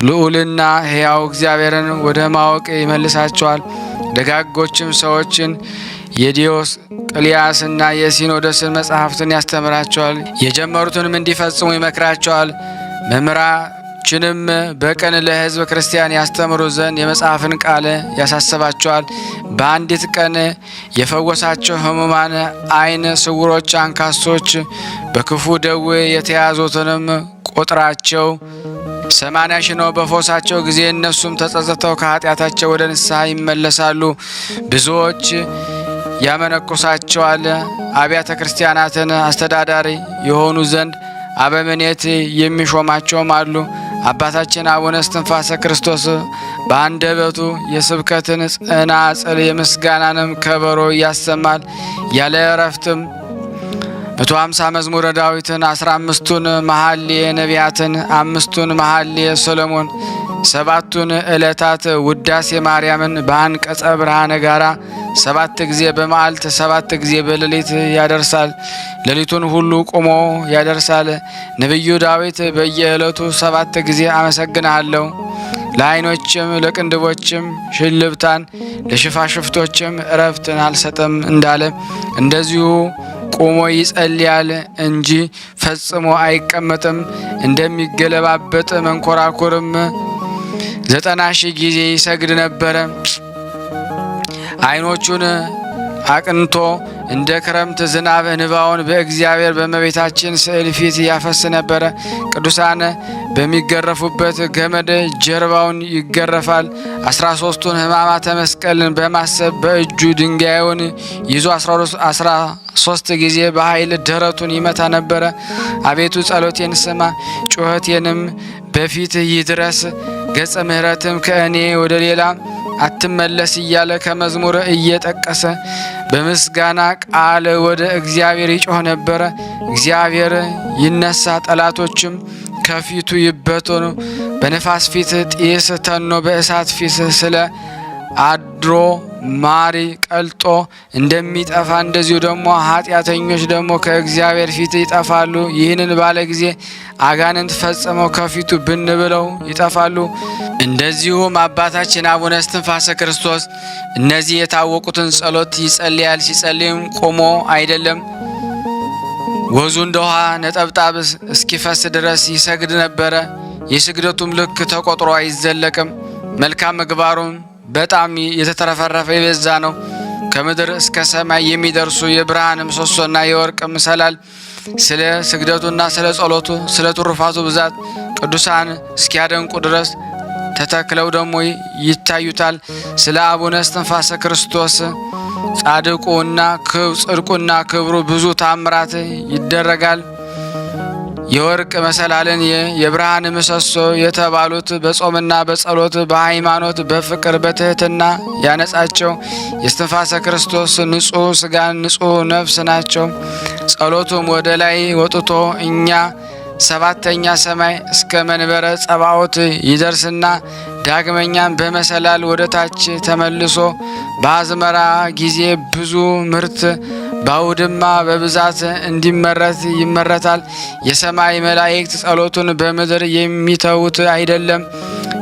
ልዑልና ሕያው እግዚአብሔርን ወደ ማወቅ ይመልሳቸዋል። ደጋጎችም ሰዎችን የዲዮስቅልያስና የሲኖዶስን መጻሕፍትን ያስተምራቸዋል። የጀመሩትንም እንዲፈጽሙ ይመክራቸዋል። መምህራችንም በቀን ለሕዝበ ክርስቲያን ያስተምሩ ዘንድ የመጽሐፍን ቃል ያሳስባቸዋል። በአንዲት ቀን የፈወሳቸው ሕሙማን፣ ዓይነ ስውሮች፣ አንካሶች፣ በክፉ ደዌ የተያዙትንም ቁጥራቸው 80 ሺህ ነው። በፈውሳቸው ጊዜ እነሱም ተጸጽተው ከኃጢአታቸው ወደ ንስሐ ይመለሳሉ። ብዙዎች ያመነኩሳቸዋል። አብያተ ክርስቲያናትን አስተዳዳሪ የሆኑ ዘንድ አበምኔት የሚሾማቸውም አሉ። አባታችን አቡነ እስትንፋሰ ክርስቶስ በአንደበቱ የስብከትን ጽናጽል የምስጋናንም ከበሮ ያሰማል። ያለ እረፍትም 150 መዝሙረ ዳዊትን፣ 15ቱን መኃልየ ነቢያትን፣ 5ቱን መኃልየ ሰሎሞን፣ 7ቱን ዕለታት ውዳሴ ማርያምን በአንቀጸ ብርሃነ ጋራ 7 ጊዜ በመዓልት 7 ጊዜ በሌሊት ያደርሳል። ሌሊቱን ሁሉ ቆሞ ያደርሳል። ነቢዩ ዳዊት በየዕለቱ 7 ጊዜ አመሰግናለሁ፣ ለዓይኖችም ለቅንድቦችም ሽልብታን ለሽፋሽፍቶችም እረፍትን አልሰጥም እንዳለ እንደዚሁ ቆሞ ይጸልያል እንጂ ፈጽሞ አይቀመጥም። እንደሚገለባበጥ መንኮራኩርም 90,000 ጊዜ ይሰግድ ነበረ። ዓይኖቹን አቅንቶ እንደ ክረምት ዝናብ እንባውን በእግዚአብሔር በእመቤታችን ስዕል ፊት ያፈስ ነበረ። ቅዱሳን በሚገረፉበት ገመድ ጀርባውን ይገረፋል። 13ቱን ሕማማተ መስቀልን በማሰብ በእጁ ድንጋዩን ይዞ 13 ጊዜ በኃይል ደረቱን ይመታ ነበረ። አቤቱ ጸሎቴን ስማ፣ ጩኸቴንም በፊት ይድረስ፣ ገጸ ምሕረትም ከእኔ ወደ ሌላ አትመለስ እያለ ከመዝሙር እየጠቀሰ በምስጋና ቃል ወደ እግዚአብሔር ይጮህ ነበረ። እግዚአብሔር ይነሳ፣ ጠላቶችም ከፊቱ ይበተኑ። በነፋስ ፊት ጢስ ተኖ በእሳት ፊት ስለ አድሮ ማሪ ቀልጦ እንደሚጠፋ እንደዚሁ ደግሞ ኃጢአተኞች ደግሞ ከእግዚአብሔር ፊት ይጠፋሉ። ይህንን ባለ ጊዜ አጋንንት ፈጽመው ከፊቱ ብን ብለው ይጠፋሉ። እንደዚሁም አባታችን አቡነ እስትንፋሰ ክርስቶስ እነዚህ የታወቁትን ጸሎት ይጸልያል። ሲጸልይም ቆሞ አይደለም፣ ወዙ እንደ ውሃ ነጠብጣብ እስኪፈስ ድረስ ይሰግድ ነበረ። የስግደቱም ልክ ተቆጥሮ አይዘለቅም። መልካም ምግባሩም በጣም የተተረፈረፈ የበዛ ነው። ከምድር እስከ ሰማይ የሚደርሱ የብርሃን ምሰሶና የወርቅ መሰላል ስለ ስግደቱና ስለ ጸሎቱ ስለ ትሩፋቱ ብዛት ቅዱሳን እስኪያደንቁ ድረስ ተተክለው ደግሞ ይታዩታል። ስለ አቡነ እስትንፋሰ ክርስቶስ ጻድቁና ጽድቁና ክብሩ ብዙ ታምራት ይደረጋል። የወርቅ መሰላልን የብርሃን ምሰሶ የተባሉት በጾምና በጸሎት በሃይማኖት በፍቅር በትህትና ያነጻቸው የእስትንፋሰ ክርስቶስ ንጹሕ ሥጋን ንጹሕ ነፍስ ናቸው። ጸሎቱም ወደ ላይ ወጥቶ እኛ ሰባተኛ ሰማይ እስከ መንበረ ጸባዖት ይደርስና ዳግመኛም በመሰላል ወደ ታች ተመልሶ በአዝመራ ጊዜ ብዙ ምርት በአውድማ በብዛት እንዲመረት ይመረታል። የሰማይ መላእክት ጸሎቱን በምድር የሚተዉት አይደለም።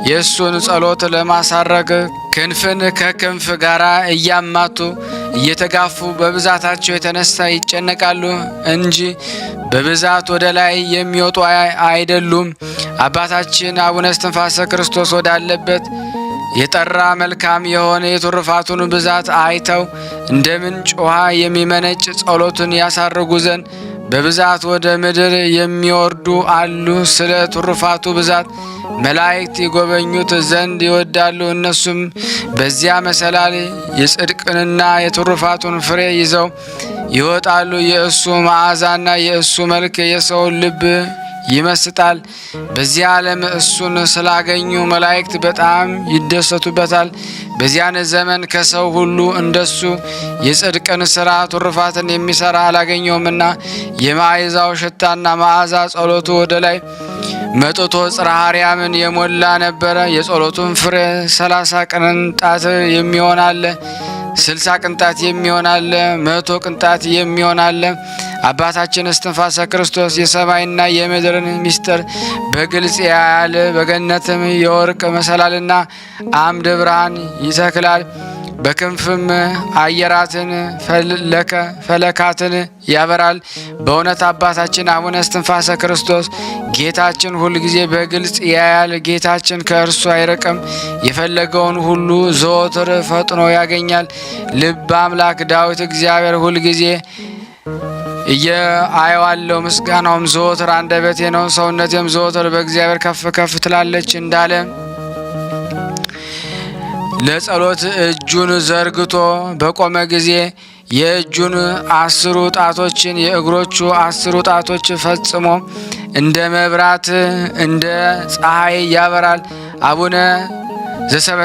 የእሱን ጸሎት ለማሳረግ ክንፍን ከክንፍ ጋር እያማቱ እየተጋፉ በብዛታቸው የተነሳ ይጨነቃሉ እንጂ በብዛት ወደ ላይ የሚወጡ አይደሉም። አባታችን አቡነ እስትንፋሰ ክርስቶስ ወዳለበት የጠራ መልካም የሆነ የትሩፋቱን ብዛት አይተው እንደ ምንጭ ውሃ የሚመነጭ ጸሎትን ያሳርጉ ዘንድ በብዛት ወደ ምድር የሚወርዱ አሉ። ስለ ትሩፋቱ ብዛት መላእክት ይጎበኙት ዘንድ ይወዳሉ። እነሱም በዚያ መሰላል የጽድቅንና የትሩፋቱን ፍሬ ይዘው ይወጣሉ። የእሱ መዓዛና የእሱ መልክ የሰውን ልብ ይመስጣል። በዚህ ዓለም እሱን ስላገኙ መላእክት በጣም ይደሰቱበታል። በዚያን ዘመን ከሰው ሁሉ እንደሱ የጽድቅን ሥራ ትሩፋትን የሚሰራ አላገኘውምና የመዓዛው ሽታና መዓዛ ጸሎቱ ወደ ላይ መጥቶ ጽርሐ አርያምን የሞላ ነበረ። የጸሎቱን ፍሬ 30 ቅንጣት የሚሆን አለ፣ 60 ቅንጣት የሚሆን አለ፣ 100 ቅንጣት የሚሆን አለ። አባታችን እስትንፋሰ ክርስቶስ የሰማይና የምድርን ምስጢር በግልጽ ያያል። በገነትም የወርቅ መሰላልና አምደ ብርሃን ይተክላል። በክንፍም አየራትን ፈለካትን ያበራል። በእውነት አባታችን አቡነ እስትንፋሰ ክርስቶስ ጌታችን ሁልጊዜ በግልጽ ያያል። ጌታችን ከእርሱ አይርቅም። የፈለገውን ሁሉ ዘወትር ፈጥኖ ያገኛል። ልበ አምላክ ዳዊት እግዚአብሔር ሁልጊዜ አየዋለሁ፣ ምስጋናውም ዘወትር አንደበቴ ነው፣ ሰውነቴም ዘወትር በእግዚአብሔር ከፍ ከፍ ትላለች እንዳለ ለጸሎት እጁን ዘርግቶ በቆመ ጊዜ የእጁን 10 ጣቶችን የእግሮቹ 10 ጣቶች ፈጽሞ እንደ መብራት እንደ ፀሐይ ያበራል። አቡነ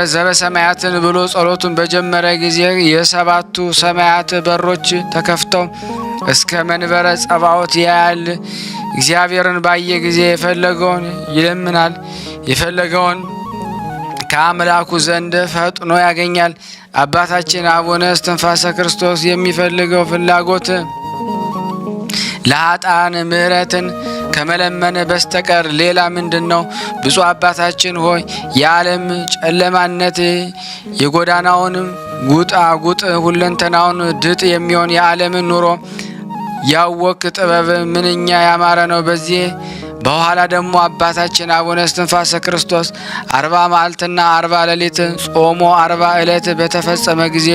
ዘበሰማያትን ብሎ ጸሎቱን በጀመረ ጊዜ የሰባቱ ሰማያት በሮች ተከፍተው እስከ መንበረ ጸባዖት ያያል። እግዚአብሔርን ባየ ጊዜ የፈለገውን ይለምናል፣ የፈለገውን ከአምላኩ ዘንድ ፈጥኖ ያገኛል። አባታችን አቡነ እስትንፋሰ ክርስቶስ የሚፈልገው ፍላጎት ለኃጥአን ምሕረትን ከመለመን በስተቀር ሌላ ምንድን ነው? ብፁዕ አባታችን ሆይ የዓለም ጨለማነት የጎዳናውንም ጉጣጉጥ ሁለንተናውን ድጥ የሚሆን የዓለምን ኑሮ ያወክ ጥበብ ምንኛ ያማረ ነው። በዚህ በኋላ ደግሞ አባታችን አቡነ እስትንፋሰ ክርስቶስ 40 መዓልትና 40 ሌሊት ጾሞ 40 ዕለት በተፈጸመ ጊዜ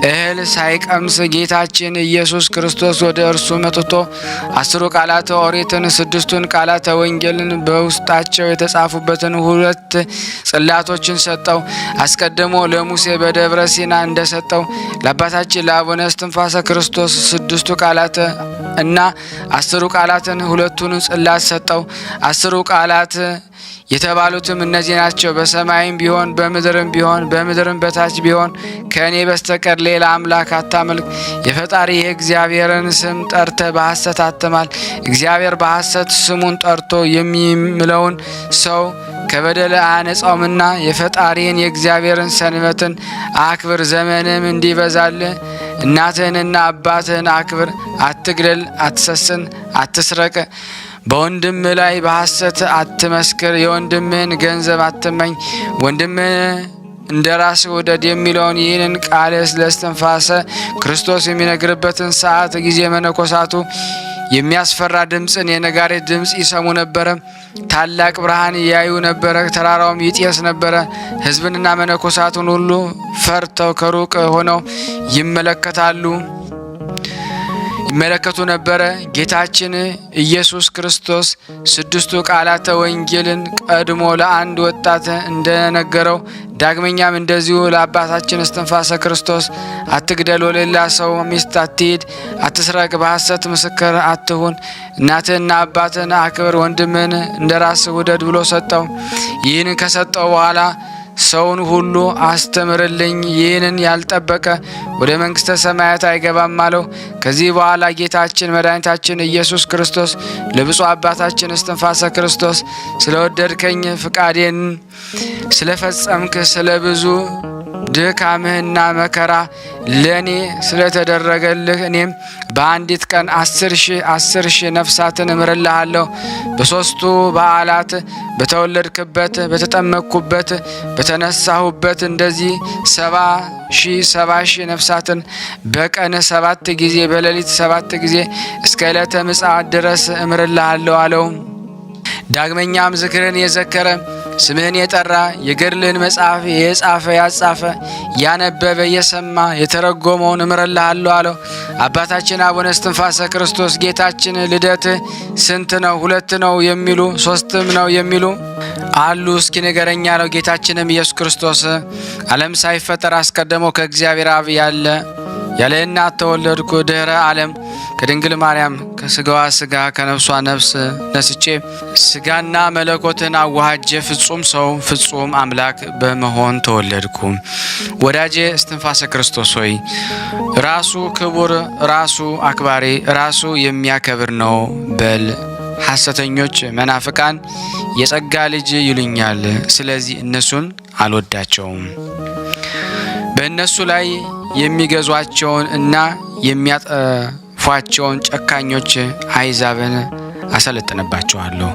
እህል ሳይቀምስ ጌታችን ኢየሱስ ክርስቶስ ወደ እርሱ መጥቶ 10 ቃላተ ኦሪትን 6ቱን ቃላተ ወንጌልን በውስጣቸው የተጻፉበትን 2 ጽላቶችን ሰጠው። አስቀድሞ ለሙሴ በደብረ ሲና እንደሰጠው ለአባታችን ለአቡነ እስትንፋሰ ክርስቶስ 6ቱ ቃላተ እና 10 ቃላትን 2ቱን ጽላት ሰጠው። 10 ቃላት የተባሉትም እነዚህ ናቸው። በሰማይም ቢሆን በምድርም ቢሆን በምድርም በታች ቢሆን ከእኔ በስተቀር ሌላ አምላክ አታምልክ። የፈጣሪ የእግዚአብሔርን ስም ጠርተ በሐሰት አትማል። እግዚአብሔር በሐሰት ስሙን ጠርቶ የሚምለውን ሰው ከበደል አያነጻውምና የፈጣሪን የእግዚአብሔርን ሰንበትን አክብር፣ ዘመንም እንዲበዛል። እናትህንና አባትህን አክብር። አትግደል፣ አትሰስን፣ አትስረቅ። በወንድም ላይ በሐሰት አትመስክር። የወንድምህን ገንዘብ አትመኝ። ወንድምህን እንደ ራስ ውደድ የሚለውን ይህንን ቃል ለእስትንፋሰ ክርስቶስ የሚነግርበትን ሰዓት ጊዜ መነኮሳቱ የሚያስፈራ ድምፅን የነጋሪት ድምፅ ይሰሙ ነበረ። ታላቅ ብርሃን ያዩ ነበረ። ተራራውም ይጤስ ነበረ። ሕዝብንና መነኮሳቱን ሁሉ ፈርተው ከሩቅ ሆነው ይመለከታሉ። ይመለከቱ ነበረ። ጌታችን ኢየሱስ ክርስቶስ 6ቱ ቃላተ ወንጌልን ቀድሞ ለአንድ ወጣት እንደነገረው ዳግመኛም እንደዚሁ ለአባታችን እስትንፋሰ ክርስቶስ አትግደል፣ ወለሌላ ሰው ሚስት አትሂድ፣ አትስረቅ፣ በሐሰት ምስክር አትሁን፣ እናትህና አባትህን አክብር፣ ወንድምህን እንደ ራስህ ውደድ ብሎ ሰጠው። ይህን ከሰጠው በኋላ ሰውን ሁሉ አስተምርልኝ፣ ይህንን ያልጠበቀ ወደ መንግሥተ ሰማያት አይገባም አለው። ከዚህ በኋላ ጌታችን መድኃኒታችን ኢየሱስ ክርስቶስ ለብፁዕ አባታችን እስትንፋሰ ክርስቶስ ስለወደድከኝ ፍቃዴን ስለፈጸምክ ስለ ብዙ ድካምህና መከራ ለኔ ስለተደረገልህ እኔም በአንዲት ቀን 10,000 ነፍሳትን እምርልሃለሁ። በሦስቱ በዓላት በተወለድክበት፣ በተጠመቅኩበት፣ በተነሳሁበት እንደዚህ 70,000 ነፍሳትን በቀን 7 ጊዜ በሌሊት 7 ጊዜ እስከ ዕለተ ምጽአት ድረስ እምርልሃለሁ አለው። ዳግመኛም ዝክርን የዘከረ ስምህን የጠራ የገድልህን መጽሐፍ የጻፈ ያጻፈ ያነበበ የሰማ የተረጎመውን እምርልሃለሁ አለው። አባታችን አቡነ እስትንፋሰ ክርስቶስ ጌታችን ልደትህ ስንት ነው? 2 ነው የሚሉ 3ም ነው የሚሉ አሉ፣ እስኪ ንገረኝ አለው። ጌታችንም ኢየሱስ ክርስቶስ ዓለም ሳይፈጠር አስቀድሞ ከእግዚአብሔር አብ ያለ እናት ተወለድኩ፣ ድኅረ ዓለም ከድንግል ማርያም ከስጋዋ ስጋ ከነፍሷ ነፍስ ነስቼ ስጋና መለኮትን አዋሃጀ ፍጹም ሰው ፍጹም አምላክ በመሆን ተወለድኩ። ወዳጄ እስትንፋሰ ክርስቶስ ሆይ ራሱ ክቡር፣ ራሱ አክባሪ፣ ራሱ የሚያከብር ነው በል። ሐሰተኞች መናፍቃን የጸጋ ልጅ ይሉኛል፣ ስለዚህ እነሱን አልወዳቸውም። በእነሱ ላይ የሚገዟቸውን እና የሚያጠፏቸውን ጨካኞች አሕዛብን አሰለጥንባቸዋለሁ።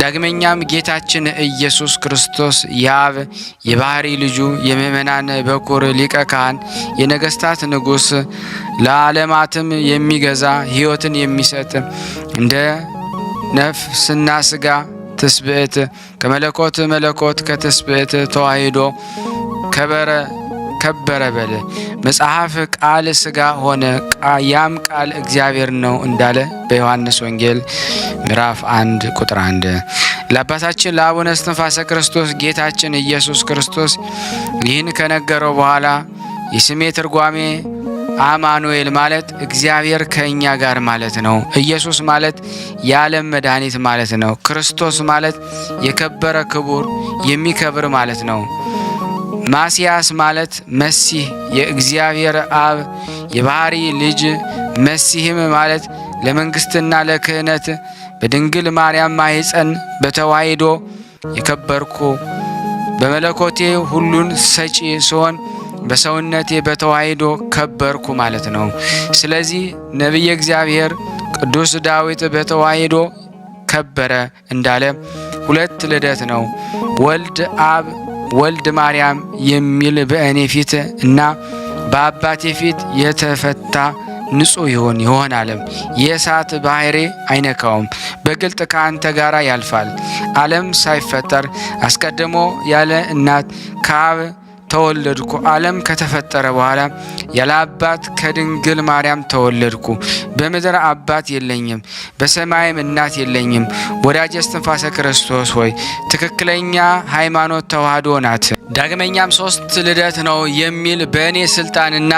ዳግመኛም ጌታችን ኢየሱስ ክርስቶስ የአብ የባህሪ ልጁ የምእመናን በኩር ሊቀ ካህን የነገሥታት ንጉሥ ለዓለማትም የሚገዛ ሕይወትን የሚሰጥ እንደ ነፍስና ሥጋ ትስብእት ከመለኮት መለኮት ከትስብእት ተዋሂዶ ከበረ በለ። መጽሐፍ ቃል ሥጋ ሆነ፣ ያም ቃል እግዚአብሔር ነው እንዳለ በዮሐንስ ወንጌል ምዕራፍ 1 ቁጥር 1። ለአባታችን ለአቡነ እስትንፋሰ ክርስቶስ ጌታችን ኢየሱስ ክርስቶስ ይህን ከነገረው በኋላ የስሜ ትርጓሜ አማኑኤል ማለት እግዚአብሔር ከእኛ ጋር ማለት ነው። ኢየሱስ ማለት የዓለም መድኃኒት ማለት ነው። ክርስቶስ ማለት የከበረ ክቡር የሚከብር ማለት ነው። ማስያስ ማለት መሲህ የእግዚአብሔር አብ የባህሪ ልጅ፣ መሲህም ማለት ለመንግሥትና ለክህነት በድንግል ማርያም ማኅፀን በተዋሂዶ የከበርኩ በመለኮቴ ሁሉን ሰጪ ሲሆን በሰውነቴ በተዋሂዶ ከበርኩ ማለት ነው። ስለዚህ ነቢየ እግዚአብሔር ቅዱስ ዳዊት በተዋሂዶ ከበረ እንዳለ 2 ልደት ነው። ወልድ አብ ወልድ ማርያም የሚል በእኔ ፊት እና በአባቴ ፊት የተፈታ ንጹሕ ይሆን ዓለም የእሳት ባሕሬ አይነካውም። በግልጥ ከአንተ ጋር ያልፋል። ዓለም ሳይፈጠር አስቀድሞ ያለ እናት ከአብ ተወለድኩ። ዓለም ከተፈጠረ በኋላ ያለ አባት ከድንግል ማርያም ተወለድኩ። በምድር አባት የለኝም፣ በሰማይም እናት የለኝም። ወዳጄ እስትንፋሰ ክርስቶስ ሆይ ትክክለኛ ሃይማኖት ተዋህዶ ናት። ዳግመኛም 3 ልደት ነው የሚል በእኔ ስልጣንና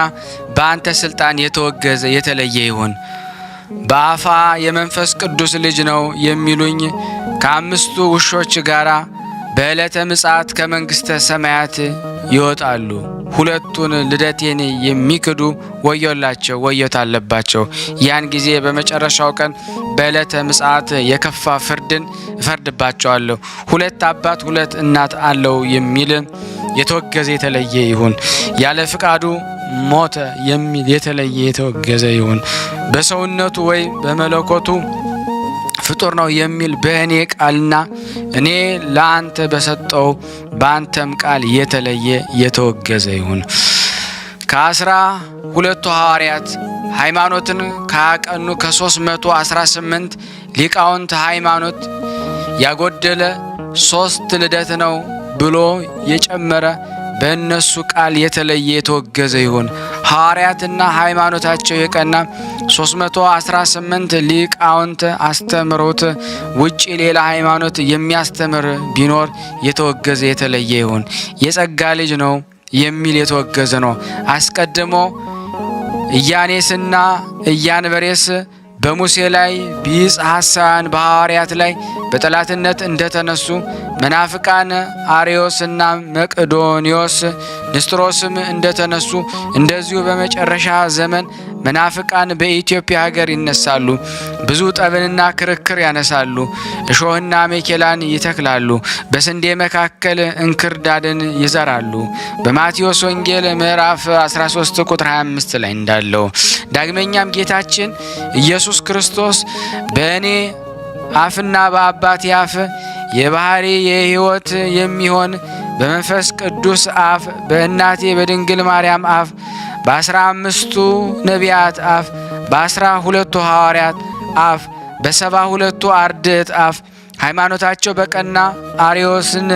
በአንተ ስልጣን የተወገዘ የተለየ ይሁን። በአፋ የመንፈስ ቅዱስ ልጅ ነው የሚሉኝ ከ5 ውሾች ጋራ በዕለተ ምጽአት ከመንግሥተ ሰማያት ይወጣሉ። 2ቱን ልደቴን የሚክዱ ወዮላቸው፣ ወዮት አለባቸው። ያን ጊዜ በመጨረሻው ቀን በዕለተ ምጽአት የከፋ ፍርድን እፈርድባቸዋለሁ። 2 አባት 2 እናት አለው የሚል የተወገዘ የተለየ ይሁን። ያለ ፍቃዱ ሞተ የሚል የተለየ የተወገዘ ይሁን። በሰውነቱ ወይ በመለኮቱ ፍጡር ነው የሚል በእኔ ቃልና እኔ ለአንተ በሰጠው በአንተም ቃል የተለየ የተወገዘ ይሁን። ከ12 ሐዋርያት ሃይማኖትን ካቀኑ ከ318 ሊቃውንት ሃይማኖት ያጎደለ 3 ልደት ነው ብሎ የጨመረ በእነሱ ቃል የተለየ የተወገዘ ይሁን። ሐዋርያትና ሃይማኖታቸው የቀና 318 ሊቃውንት አስተምሮት ውጪ ሌላ ሃይማኖት የሚያስተምር ቢኖር የተወገዘ የተለየ ይሁን። የጸጋ ልጅ ነው የሚል የተወገዘ ነው። አስቀድሞ ኢያኔስና ኢያንበሬስ በሙሴ ላይ ቢጽ ሐሳውያን በሐዋርያት ላይ በጠላትነት እንደተነሱ መናፍቃን አርዮስና መቅዶኒዮስ ንስጥሮስም እንደተነሱ እንደዚሁ በመጨረሻ ዘመን መናፍቃን በኢትዮጵያ ሀገር ይነሳሉ። ብዙ ጠብንና ክርክር ያነሳሉ። እሾህና አሜኬላን ይተክላሉ። በስንዴ መካከል እንክርዳድን ይዘራሉ። በማቴዎስ ወንጌል ምዕራፍ 13 ቁጥር 25 ላይ እንዳለው ዳግመኛም ጌታችን ኢየሱስ ክርስቶስ በእኔ አፍና በአባቴ አፍ የባህሪ የሕይወት የሚሆን በመንፈስ ቅዱስ አፍ በእናቴ በድንግል ማርያም አፍ በ15ቱ ነቢያት አፍ በ12ቱ ሐዋርያት አፍ በ72ቱ አርድእት አፍ ሃይማኖታቸው በቀና አርዮስን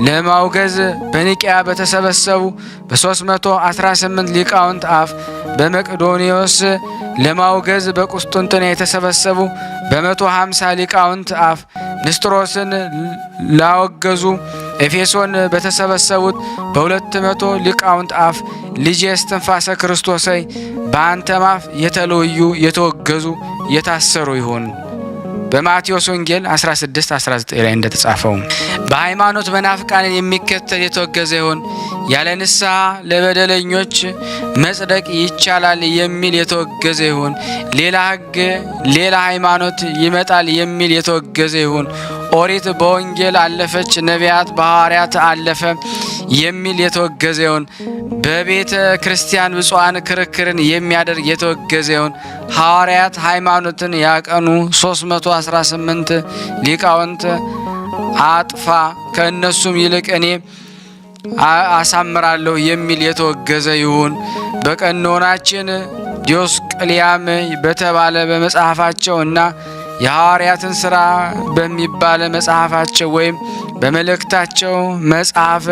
ለማውገዝ በኒቅያ በተሰበሰቡ በ318 ሊቃውንት አፍ በመቅዶኒዮስ ለማውገዝ በቁስጥንጥንያ የተሰበሰቡ በ150 ሊቃውንት አፍ ንስጥሮስን ላወገዙ ኤፌሶን በተሰበሰቡት በ200 ሊቃውንት አፍ ልጄ እስትንፋሰ ክርስቶስ በአንተም አፍ የተለዩ የተወገዙ የታሰሩ ይሁን። በማቴዎስ ወንጌል 16:19 ላይ እንደተጻፈው በሃይማኖት መናፍቃንን የሚከተል የተወገዘ ይሁን። ያለ ንስሐ ለበደለኞች መጽደቅ ይቻላል የሚል የተወገዘ ይሁን። ሌላ ሕግ ሌላ ሃይማኖት ይመጣል የሚል የተወገዘ ይሁን። ኦሪት በወንጌል አለፈች፣ ነቢያት በሐዋርያት አለፈ የሚል የተወገዘ ይሁን። በቤተ ክርስቲያን ብፁዓን ክርክርን የሚያደርግ የተወገዘ ይሁን። ሐዋርያት ሃይማኖትን ያቀኑ 318 ሊቃውንት አጥፋ፣ ከእነሱም ይልቅ እኔ አሳምራለሁ የሚል የተወገዘ ይሁን። በቀኖናችን ዲዮስቅልያም በተባለ በመጽሐፋቸው እና የሐዋርያትን ሥራ በሚባል መጽሐፋቸው ወይም በመልእክታቸው መጽሐፍ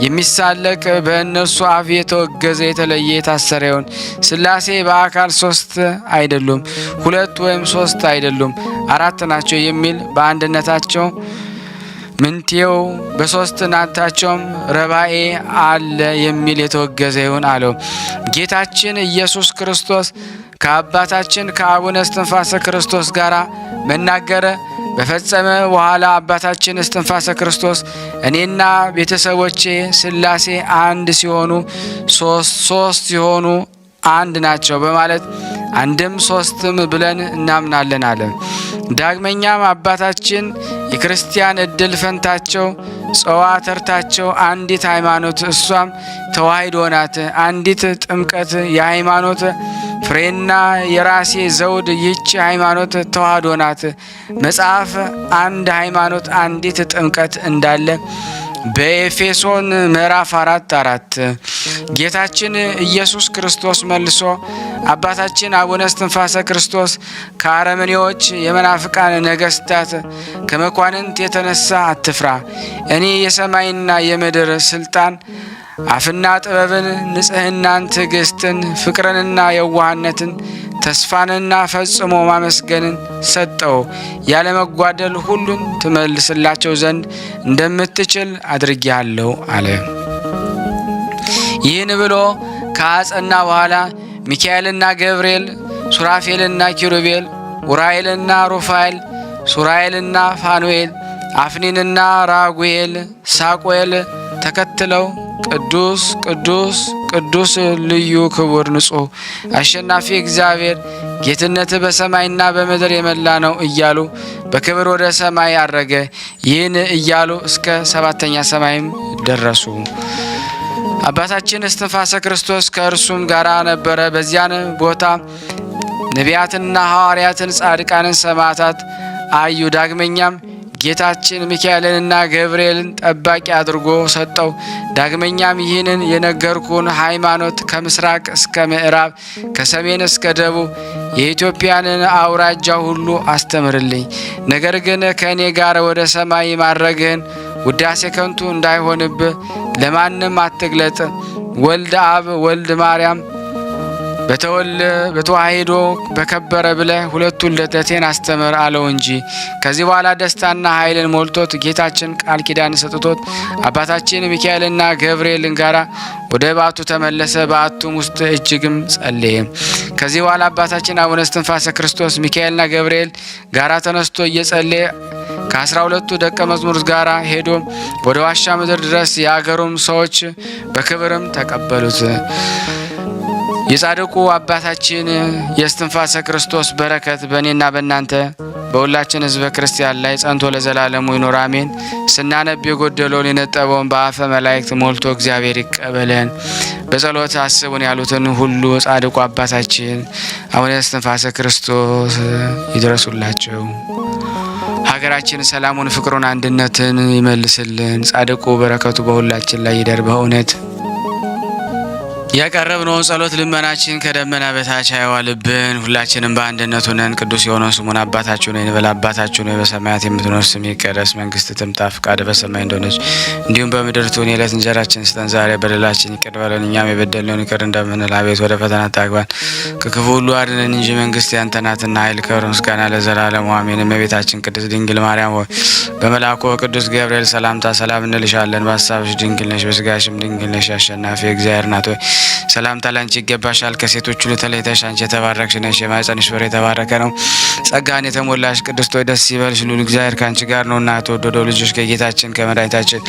የሚሳለቅ በእነሱ አፍ የተወገዘ የተለየ የታሰረ ይሁን። ሥላሴ በአካል 3 አይደሉም፣ 2 ወይም 3 አይደሉም፣ 4 ናቸው የሚል በአንድነታቸው ምንቴው በሦስትነታቸውም ረባኤ አለ የሚል የተወገዘ ይሁን አለው። ጌታችን ኢየሱስ ክርስቶስ ከአባታችን ከአቡነ እስትንፋሰ ክርስቶስ ጋር መናገረ በፈጸመ በኋላ አባታችን እስትንፋሰ ክርስቶስ እኔና ቤተሰቦቼ ሥላሴ አንድ ሲሆኑ ሶስት ሲሆኑ አንድ ናቸው በማለት አንድም ሶስትም ብለን እናምናለን አለ። ዳግመኛም አባታችን የክርስቲያን እድል ፈንታቸው ጸዋተርታቸው አንዲት ሃይማኖት እሷም ተዋሕዶ ናት። አንዲት ጥምቀት የሃይማኖት ፍሬና የራሴ ዘውድ ይህች ሃይማኖት ተዋሕዶ ናት። መጽሐፍ አንድ ሃይማኖት አንዲት ጥምቀት እንዳለ በኤፌሶን ምዕራፍ 4:4 ጌታችን ኢየሱስ ክርስቶስ መልሶ አባታችን አቡነ እስትንፋሰ ክርስቶስ ከአረመኔዎች የመናፍቃን ነገስታት ከመኳንንት የተነሳ አትፍራ፣ እኔ የሰማይና የምድር ስልጣን አፍና ጥበብን፣ ንጽህናን፣ ትዕግስትን፣ ፍቅርንና የዋህነትን፣ ተስፋንና ፈጽሞ ማመስገንን ሰጠው። ያለመጓደል ሁሉን ትመልስላቸው ዘንድ እንደምትችል አድርጌአለሁ አለ። ይህን ብሎ ከአጸና በኋላ ሚካኤልና ገብርኤል፣ ሱራፌልና ኪሩቤል፣ ኡራኤልና ሩፋኤል፣ ሱራኤልና ፋኑኤል፣ አፍኒንና ራጉኤል፣ ሳቁኤል ተከትለው ቅዱስ ቅዱስ ቅዱስ ልዩ ክቡር ንጹሕ አሸናፊ እግዚአብሔር ጌትነት በሰማይና በምድር የመላ ነው እያሉ በክብር ወደ ሰማይ አረገ። ይህን እያሉ እስከ 7ኛ ሰማይም ደረሱ። አባታችን እስትንፋሰ ክርስቶስ ከእርሱም ጋር ነበረ። በዚያን ቦታ ነቢያትና ሐዋርያትን፣ ጻድቃንን፣ ሰማዕታት አዩ። ዳግመኛም ጌታችን ሚካኤልንና ገብርኤልን ጠባቂ አድርጎ ሰጠው። ዳግመኛም ይህንን የነገርኩን ሃይማኖት ከምስራቅ እስከ ምዕራብ ከሰሜን እስከ ደቡብ የኢትዮጵያንን አውራጃ ሁሉ አስተምርልኝ። ነገር ግን ከእኔ ጋር ወደ ሰማይ ማድረግህን ውዳሴ ከንቱ እንዳይሆንብህ ለማንም አትግለጥ። ወልድ አብ፣ ወልድ ማርያም፣ በተዋሂዶ በከበረ ብለህ ሁለቱን ልደቴን አስተምር አለው እንጂ። ከዚህ በኋላ ደስታና ኃይልን ሞልቶት ጌታችን ቃል ኪዳን ሰጥቶት አባታችን ሚካኤልና ገብርኤልን ጋራ ወደ በዓቱ ተመለሰ። በዓቱም ውስጥ እጅግም ጸለየ። ከዚህ በኋላ አባታችን አቡነ እስትንፋሰ ክርስቶስ ሚካኤልና ገብርኤል ጋራ ተነስቶ እየጸለየ ከ12ቱ ደቀ መዝሙር ጋራ ሄዶ ወደ ዋሻ ምድር ድረስ የአገሩም ሰዎች በክብርም ተቀበሉት። የጻድቁ አባታችን የእስትንፋሰ ክርስቶስ በረከት በእኔና በእናንተ በሁላችን ሕዝበ ክርስቲያን ላይ ጸንቶ ለዘላለሙ ይኑር አሜን። ስናነብ የጎደለውን የነጠበውን በአፈ መላእክት ሞልቶ እግዚአብሔር ይቀበለን። በጸሎት አስቡን ያሉትን ሁሉ ጻድቁ አባታችን አቡነ እስትንፋሰ ክርስቶስ ይድረሱላቸው። ሀገራችን ሰላሙን፣ ፍቅሩን፣ አንድነትን ይመልስልን። ጻድቁ በረከቱ በሁላችን ላይ ይደር። በእውነት ያቀረብነውን ጸሎት ልመናችን ከደመና በታች አይዋልብን። ሁላችንም በአንድነት ሆነን ቅዱስ የሆነውን ስሙን አባታችሁ ነው እንበል። አባታችሁ ነው በሰማያት የምትኖር ስምህ ይቀደስ፣ መንግስትህ ትምጣ፣ ፈቃድህ በሰማይ እንደሆነች እንዲሁም በምድር ትሁን። የዕለት እንጀራችንን ስጠን ዛሬ፣ በደላችን ይቅር በለን እኛም የበደልነውን ይቅር እንደምንል፣ አቤት ወደ ፈተና አታግባን ከክፉ ሁሉ አድነን እንጂ መንግስት ያንተ ናትና ኃይል፣ ክብር፣ ምስጋና ለዘላለሙ አሜን። እመቤታችን ቅድስት ድንግል ማርያም ሆይ በመልአኩ ቅዱስ ገብርኤል ሰላምታ ሰላም እንልሻለን። በሀሳብሽ ድንግል ነሽ፣ በስጋሽም ድንግል ነሽ። አሸናፊ እግዚአብሔር ናት ሆይ ሰላምታ ላንቺ ይገባሻል። ከሴቶች ሁሉ ተለይተሽ አንቺ የተባረክሽ ነሽ፣ የማኅፀንሽ ፍሬ የተባረከ ነው። ጸጋን የተሞላሽ ቅድስት ሆይ ደስ ይበልሽ፣ ልዑል እግዚአብሔር ከአንቺ ጋር ነውና የተወደደው ልጅሽ ከጌታችን ከመድኃኒታችን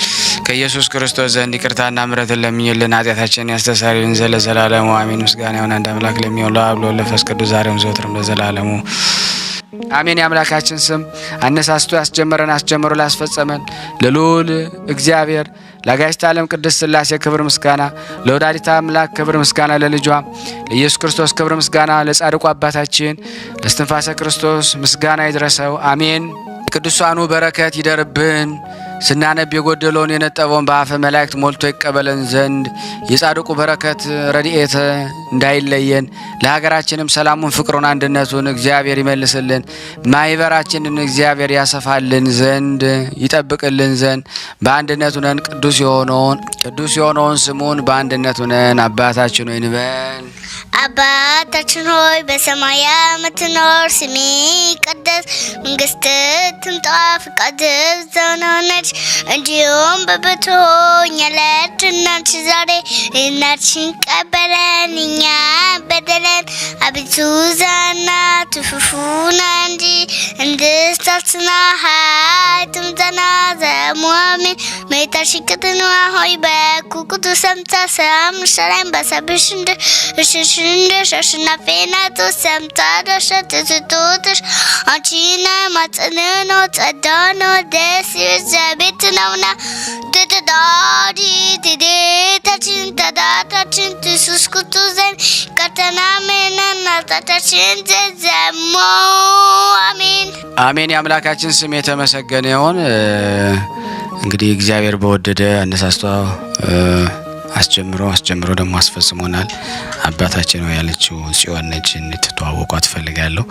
ከኢየሱስ ክርስቶስ ዘንድ ይቅርታና ምሕረትን ለምኝልን ኃጢአታችንን ያስተሰርይልን ዘንድ ለዘላለሙ አሜን። ምስጋና ይሁን አንድ አምላክ ለሚሆን ለአብ ለወልድ ለመንፈስ ቅዱስ ዛሬም ዘወትርም ለዘላለሙ አሜን። የአምላካችን ስም አነሳስቶ ያስጀመረን አስጀምሮ ላስፈጸመን ለልዑል እግዚአብሔር ለአጋዕዝተ ዓለም ቅድስት ሥላሴ ክብር ምስጋና፣ ለወላዲተ አምላክ ክብር ምስጋና፣ ለልጇ ለኢየሱስ ክርስቶስ ክብር ምስጋና፣ ለጻድቁ አባታችን ለእስትንፋሰ ክርስቶስ ምስጋና ይድረሰው አሜን። የቅዱሳኑ በረከት ይደርብን። ስናነብ የጎደለውን የነጠበውን በአፈ መላእክት ሞልቶ ይቀበለን ዘንድ የጻድቁ በረከት ረድኤት እንዳይለየን፣ ለሀገራችንም ሰላሙን፣ ፍቅሩን፣ አንድነቱን እግዚአብሔር ይመልስልን። ማይበራችንን እግዚአብሔር ያሰፋልን ዘንድ ይጠብቅልን ዘንድ በአንድነት ሆነን ቅዱስ የሆነውን ስሙን በአንድነት ሆነን አባታችን ሆይ እንበል። አባታችን ሆይ በሰማይ የምትኖር፣ ስምህ ይቀደስ፣ መንግስትህ ትምጣ፣ ፈቃድህ በሰማይ እንዲሁም በምድር ትሁን። የዕለት እንጀራችንን ዛሬ ስጠን፣ ቀበለን እኛ በደለን አቤቱ ዛና ትፉፉና እንጂ እንድስታስና ሀይትምዘና ዘሙአሚን ሜታሽክትን ሆይ በኩኩቱ ሰምታ ሰም ሸላይም በሰብሽ እንደ አሸናፊነቱ ሰምታ ደሸትትቶትሽ አንቺነ ማጽንኖ ጸዳኖ ደስ ዘቤት ነውና ተዳዲ ትዴታችን ተዳታችን ትሱስኩቱ ዘንድ ቀተና ሜነን ናታታችን ዘዘሞ አሜን አሜን። የአምላካችን ስም የተመሰገነ ይሁን። እንግዲህ እግዚአብሔር በወደደ አነሳስቶ አስጀምሮ ደግሞ አስፈጽሞናል። አባታችን ነው ያለችው ጽዮን ነች። እንድትተዋወቋት ፈልጋለሁ።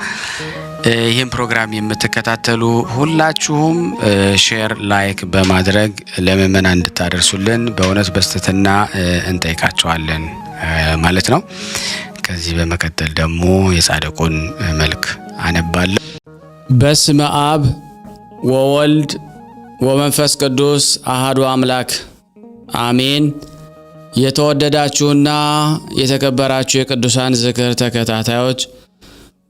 ይህን ፕሮግራም የምትከታተሉ ሁላችሁም ሼር፣ ላይክ በማድረግ ለምእመናን እንድታደርሱልን በእውነት በስተትና እንጠይቃቸዋለን ማለት ነው። ከዚህ በመቀጠል ደግሞ የጻድቁን መልክ አነባለሁ። በስመ አብ ወወልድ ወመንፈስ ቅዱስ አሐዱ አምላክ አሜን። የተወደዳችሁና የተከበራችሁ የቅዱሳን ዝክር ተከታታዮች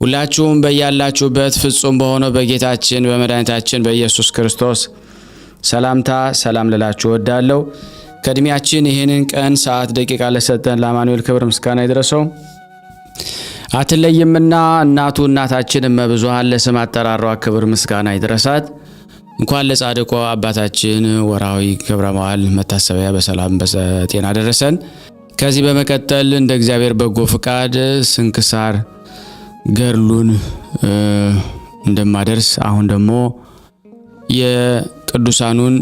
ሁላችሁም በያላችሁበት ፍጹም በሆነው በጌታችን በመድኃኒታችን በኢየሱስ ክርስቶስ ሰላምታ ሰላም ልላችሁ እወዳለሁ። ከእድሜያችን ይህንን ቀን ሰዓት ደቂቃ ለሰጠን ለአማኑኤል ክብር ምስጋና ይድረሰው። አትለይምና እናቱ እናታችን እመብዙኃን ለስም አጠራሯ ክብር ምስጋና ይድረሳት። እንኳን ለጻድቁ አባታችን ወርሃዊ ክብረ በዓል መታሰቢያ በሰላም በጤና ደረሰን። ከዚህ በመቀጠል እንደ እግዚአብሔር በጎ ፍቃድ ስንክሳር ገድሉን እንደማደርስ አሁን ደግሞ የቅዱሳኑን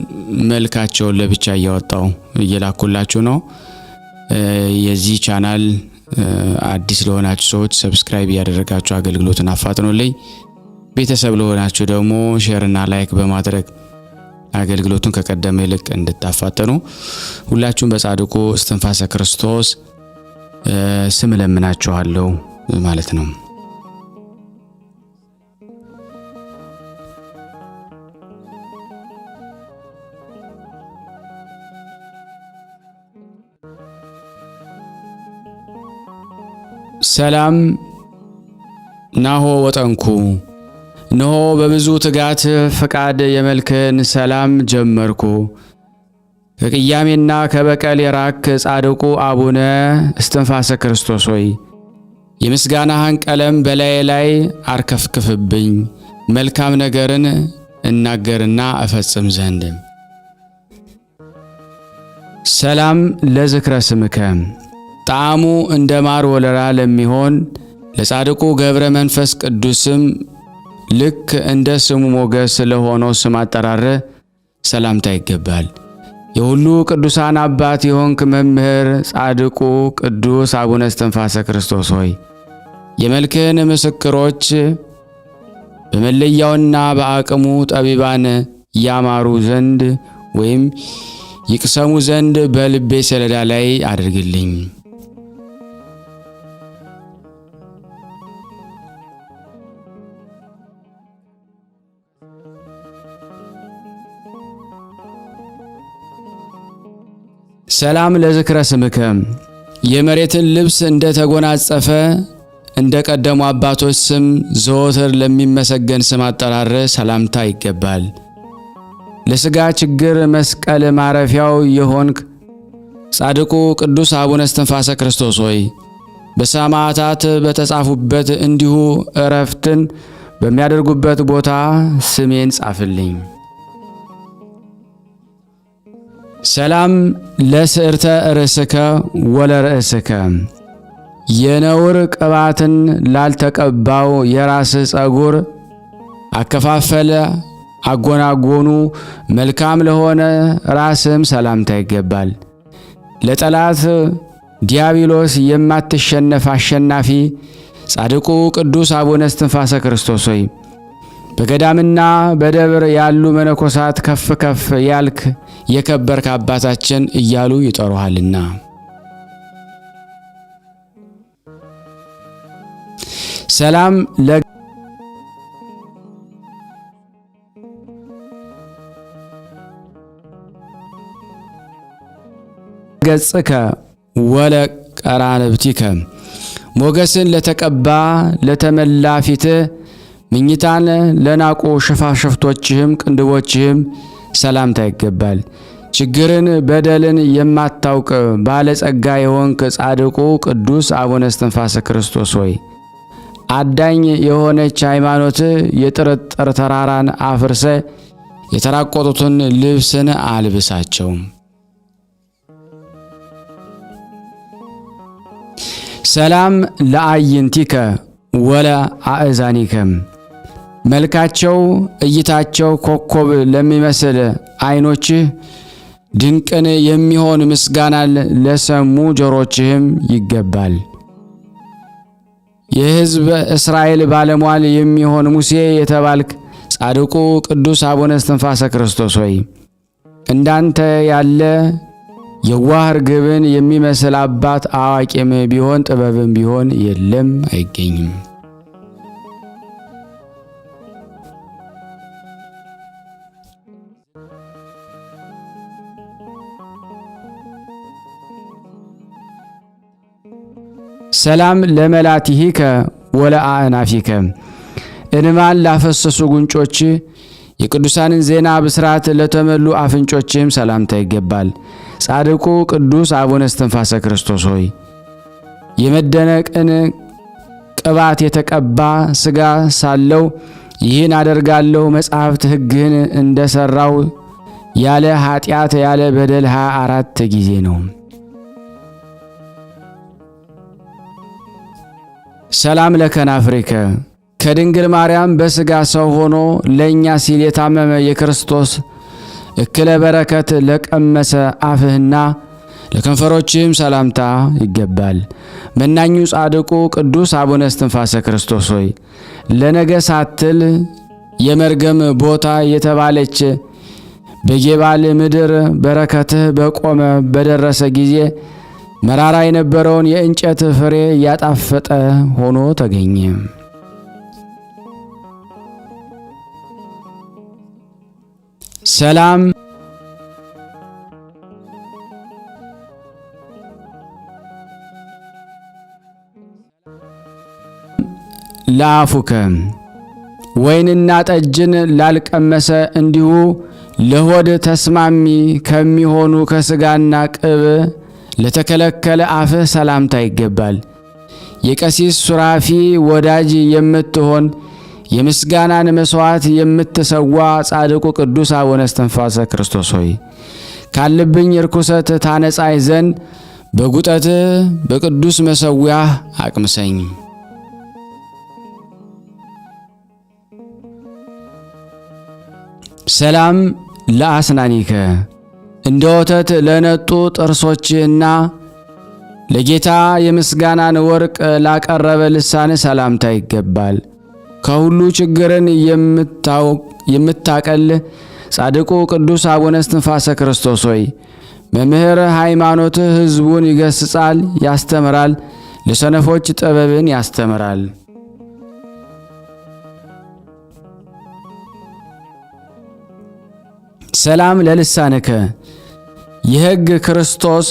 መልካቸውን ለብቻ እያወጣው እየላኩላችሁ ነው። የዚህ ቻናል አዲስ ለሆናችሁ ሰዎች ሰብስክራይብ እያደረጋችሁ አገልግሎትን አፋጥኑልኝ። ቤተሰብ ለሆናችሁ ደግሞ ሼርና ላይክ በማድረግ አገልግሎቱን ከቀደመ ይልቅ እንድታፋጠኑ ሁላችሁም በጻድቁ እስትንፋሰ ክርስቶስ ስም ለምናችኋለሁ ማለት ነው። ሰላም ናሆ ወጠንኩ እነሆ በብዙ ትጋት ፈቃድ የመልክን ሰላም ጀመርኩ። ከቅያሜና ከበቀል የራክ ጻድቁ አቡነ እስትንፋሰ ክርስቶስ ሆይ የምስጋናህን ቀለም በላዬ ላይ አርከፍክፍብኝ፣ መልካም ነገርን እናገርና እፈጽም ዘንድ። ሰላም ለዝክረ ስምከ ጣዕሙ እንደ ማር ወለላ ለሚሆን ለጻድቁ ገብረ መንፈስ ቅዱስም ልክ እንደ ስሙ ሞገስ ለሆነው ስም አጠራር ሰላምታ ይገባል። የሁሉ ቅዱሳን አባት የሆንክ መምህር ጻድቁ ቅዱስ አቡነ እስትንፋሰ ክርስቶስ ሆይ የመልክህን ምስክሮች በመለያውና በአቅሙ ጠቢባን ያማሩ ዘንድ ወይም ይቅሰሙ ዘንድ በልቤ ሰሌዳ ላይ አድርግልኝ። ሰላም ለዝክረ ስምከ የመሬትን ልብስ እንደ ተጎናጸፈ እንደ ቀደሙ አባቶች ስም ዘወትር ለሚመሰገን ስም አጠራር ሰላምታ ይገባል። ለሥጋ ችግር መስቀል ማረፊያው የሆንክ ጻድቁ ቅዱስ አቡነ እስትንፋሰ ክርስቶስ ሆይ በሰማዕታት በተጻፉበት እንዲሁ ዕረፍትን በሚያደርጉበት ቦታ ስሜን ጻፍልኝ። ሰላም ለስዕርተ ርእስከ ወለርእስከ የነውር ቅባትን ላልተቀባው የራስ ጸጉር አከፋፈለ አጎናጎኑ መልካም ለሆነ ራስም ሰላምታ ይገባል። ለጠላት ዲያብሎስ የማትሸነፍ አሸናፊ ጻድቁ ቅዱስ አቡነ እስትንፋሰ ክርስቶስ ሆይ በገዳምና በደብር ያሉ መነኮሳት ከፍ ከፍ ያልክ የከበርክ አባታችን እያሉ ይጠሩሃልና። ሰላም ለገጽከ ወለቀራንብቲከ ሞገስን ለተቀባ ለተመላ ፊትህ ምኝታን ለናቁ ሽፋሽፍቶችህም ቅንድቦችህም ሰላምታ ይገባል። ችግርን በደልን የማታውቅ ባለጸጋ የሆንክ ጻድቁ ቅዱስ አቡነ እስትንፋሰ ክርስቶስ ሆይ አዳኝ የሆነች ሃይማኖት የጥርጥር ተራራን አፍርሰ የተራቆጡትን ልብስን አልብሳቸው። ሰላም ለአይንቲከ ወለ አእዛኒከም መልካቸው እይታቸው ኮከብ ለሚመስል ዓይኖችህ ድንቅን የሚሆን ምስጋናን ለሰሙ ጆሮችህም ይገባል። የሕዝብ እስራኤል ባለሟል የሚሆን ሙሴ የተባልክ ጻድቁ ቅዱስ አቡነ እስትንፋሰ ክርስቶስ ሆይ እንዳንተ ያለ የዋህ ርግብን የሚመስል አባት አዋቂም ቢሆን ጥበብም ቢሆን የለም አይገኝም። ሰላም ለመላቲሂከ ወለአእናፊከ እንባን ላፈሰሱ ጉንጮች የቅዱሳንን ዜና ብስራት ለተመሉ አፍንጮችም ሰላምታ ይገባል። ጻድቁ ቅዱስ አቡነ እስትንፋሰ ክርስቶስ ሆይ የመደነቅን ቅባት የተቀባ ሥጋ ሳለው ይህን አደርጋለሁ መጽሐፍት ሕግህን እንደሰራው ያለ ኃጢአት ያለ በደል 24 ጊዜ ነው። ሰላም ለከናፍሪከ ከድንግል ማርያም በሥጋ ሰው ሆኖ ለእኛ ሲል የታመመ የክርስቶስ እክለ በረከት ለቀመሰ አፍህና ለከንፈሮችህም ሰላምታ ይገባል። መናኙ ጻድቁ ቅዱስ አቡነ እስትንፋሰ ክርስቶስ ሆይ ለነገ ሳትል የመርገም ቦታ የተባለች በጌባል ምድር በረከትህ በቆመ በደረሰ ጊዜ መራራ የነበረውን የእንጨት ፍሬ ያጣፈጠ ሆኖ ተገኘ። ሰላም ለአፉከ ወይንና ጠጅን ላልቀመሰ እንዲሁ ለሆድ ተስማሚ ከሚሆኑ ከስጋና ቅብ ለተከለከለ አፍህ ሰላምታ ይገባል። የቀሲስ ሱራፊ ወዳጅ የምትሆን የምስጋናን መስዋዕት የምትሰዋ ጻድቁ ቅዱስ አቡነ እስትንፋሰ ክርስቶስ ሆይ ካለብኝ ርኩሰት ታነጻይ ዘንድ በጉጠት በቅዱስ መሠዊያህ አቅምሰኝ። ሰላም ለአስናኒከ እንደ ወተት ለነጡ ጥርሶችና ለጌታ የምስጋናን ወርቅ ላቀረበ ልሳን ሰላምታ ይገባል። ከሁሉ ችግርን የምታቀል ጻድቁ ቅዱስ አቡነ እስትንፋሰ ክርስቶስ ሆይ መምህር ሃይማኖትህ ሕዝቡን ይገስጻል፣ ያስተምራል፣ ለሰነፎች ጥበብን ያስተምራል። ሰላም ለልሳንከ የሕግ ክርስቶስ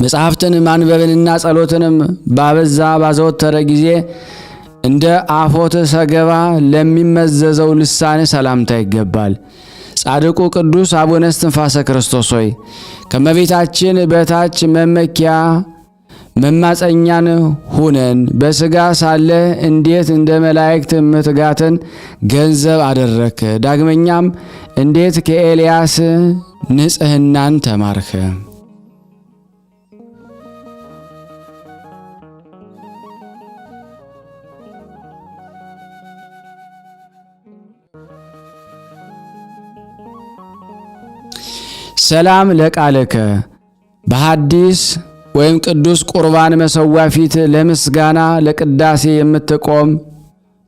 መጽሐፍትን ማንበብንና ጸሎትንም ባበዛ ባዘወተረ ጊዜ እንደ አፎት ሰገባ ለሚመዘዘው ልሳን ሰላምታ ይገባል። ጻድቁ ቅዱስ አቡነ እስትንፋሰ ክርስቶስ ሆይ ከመቤታችን በታች መመኪያ መማፀኛን ሁነን። በሥጋ ሳለ እንዴት እንደ መላእክት ምትጋትን ገንዘብ አደረክ። ዳግመኛም እንዴት ከኤልያስ ንጽሕናን ተማርከ። ሰላም ለቃልከ በሐዲስ ወይም ቅዱስ ቁርባን መሠዊያ ፊት ለምስጋና ለቅዳሴ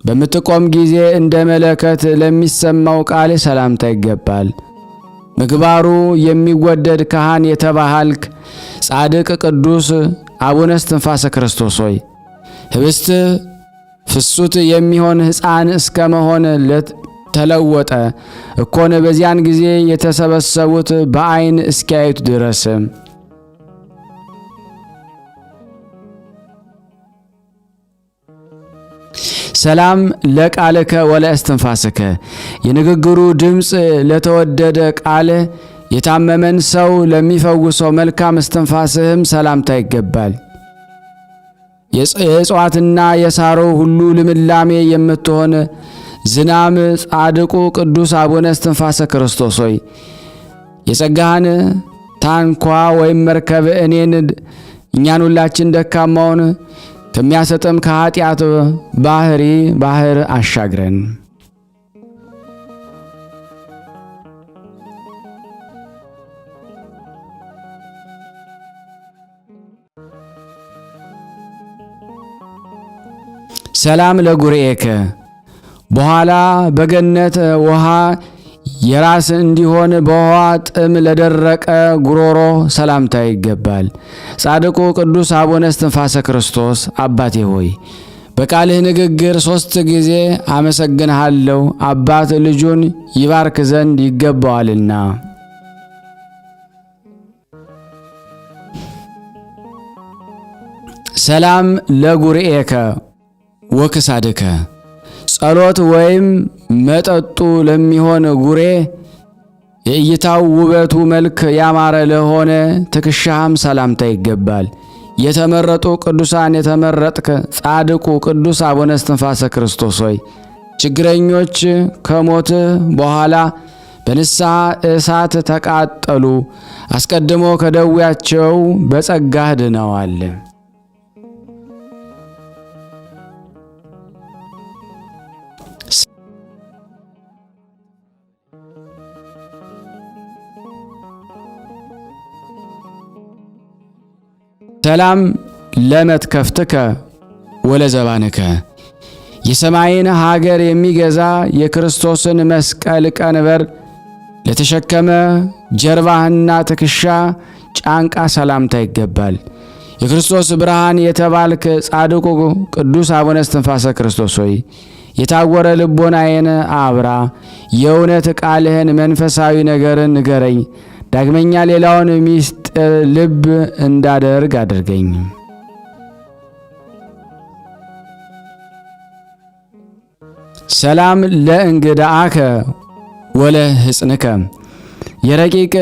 በምትቆም ጊዜ እንደ መለከት ለሚሰማው ቃል ሰላምታ ይገባል። ምግባሩ የሚወደድ ካህን የተባሃልክ ጻድቅ ቅዱስ አቡነ እስትንፋሰ ክርስቶስ ሆይ ህብስት ፍሱት የሚሆን ሕፃን እስከ መሆን ተለወጠ እኮነ በዚያን ጊዜ የተሰበሰቡት በዓይን እስኪያዩት ድረስ። ሰላም ለቃልከ ወለእስትንፋስከ የንግግሩ ድምፅ ለተወደደ ቃል የታመመን ሰው ለሚፈውሰው መልካም እስትንፋስህም ሰላምታ ይገባል። የእጽዋትና የሳሮ ሁሉ ልምላሜ የምትሆን ዝናም ጻድቁ ቅዱስ አቡነ እስትንፋሰ ክርስቶስ ሆይ የጸጋህን ታንኳ ወይም መርከብ እኛን ሁላችን ደካማውን ከሚያሰጥም ከኃጢአት ባህር አሻግረን። ሰላም ለጉርኤከ በኋላ በገነት ውሃ የራስ እንዲሆን በውሃ ጥም ለደረቀ ጉሮሮ ሰላምታ ይገባል። ጻድቁ ቅዱስ አቡነ እስትንፋሰ ክርስቶስ አባቴ ሆይ በቃልህ ንግግር 3 ጊዜ አመሰግንሃለሁ፣ አባት ልጁን ይባርክ ዘንድ ይገባዋልና። ሰላም ለጉርኤከ ወክሳድከ ጸሎት ወይም መጠጡ ለሚሆን ጉሬ የእይታው ውበቱ መልክ ያማረ ለሆነ ትከሻህም ሰላምታ ይገባል። የተመረጡ ቅዱሳን የተመረጥክ ጻድቁ ቅዱስ አቡነ እስትንፋሰ ክርስቶስ ሆይ ችግረኞች ከሞት በኋላ በንስሐ እሳት ተቃጠሉ፣ አስቀድሞ ከደዌያቸው በጸጋህ ድነዋል። ሰላም ለመትከፍትከ ወለዘባንከ የሰማይን ሀገር የሚገዛ የክርስቶስን መስቀል ቀንበር ለተሸከመ ጀርባህና ትከሻ ጫንቃ ሰላምታ ይገባል። የክርስቶስ ብርሃን የተባልክ ጻድቁ ቅዱስ አቡነ እስትንፋሰ ክርስቶስ ሆይ የታወረ ልቦናዬን አብራ፣ የእውነት ቃልህን መንፈሳዊ ነገርን ንገረኝ። ዳግመኛ ሌላውን ሚስጥር ልብ እንዳደርግ አድርገኝ። ሰላም ለእንግዳአከ ወለ ሕፅንከ የረቂቅ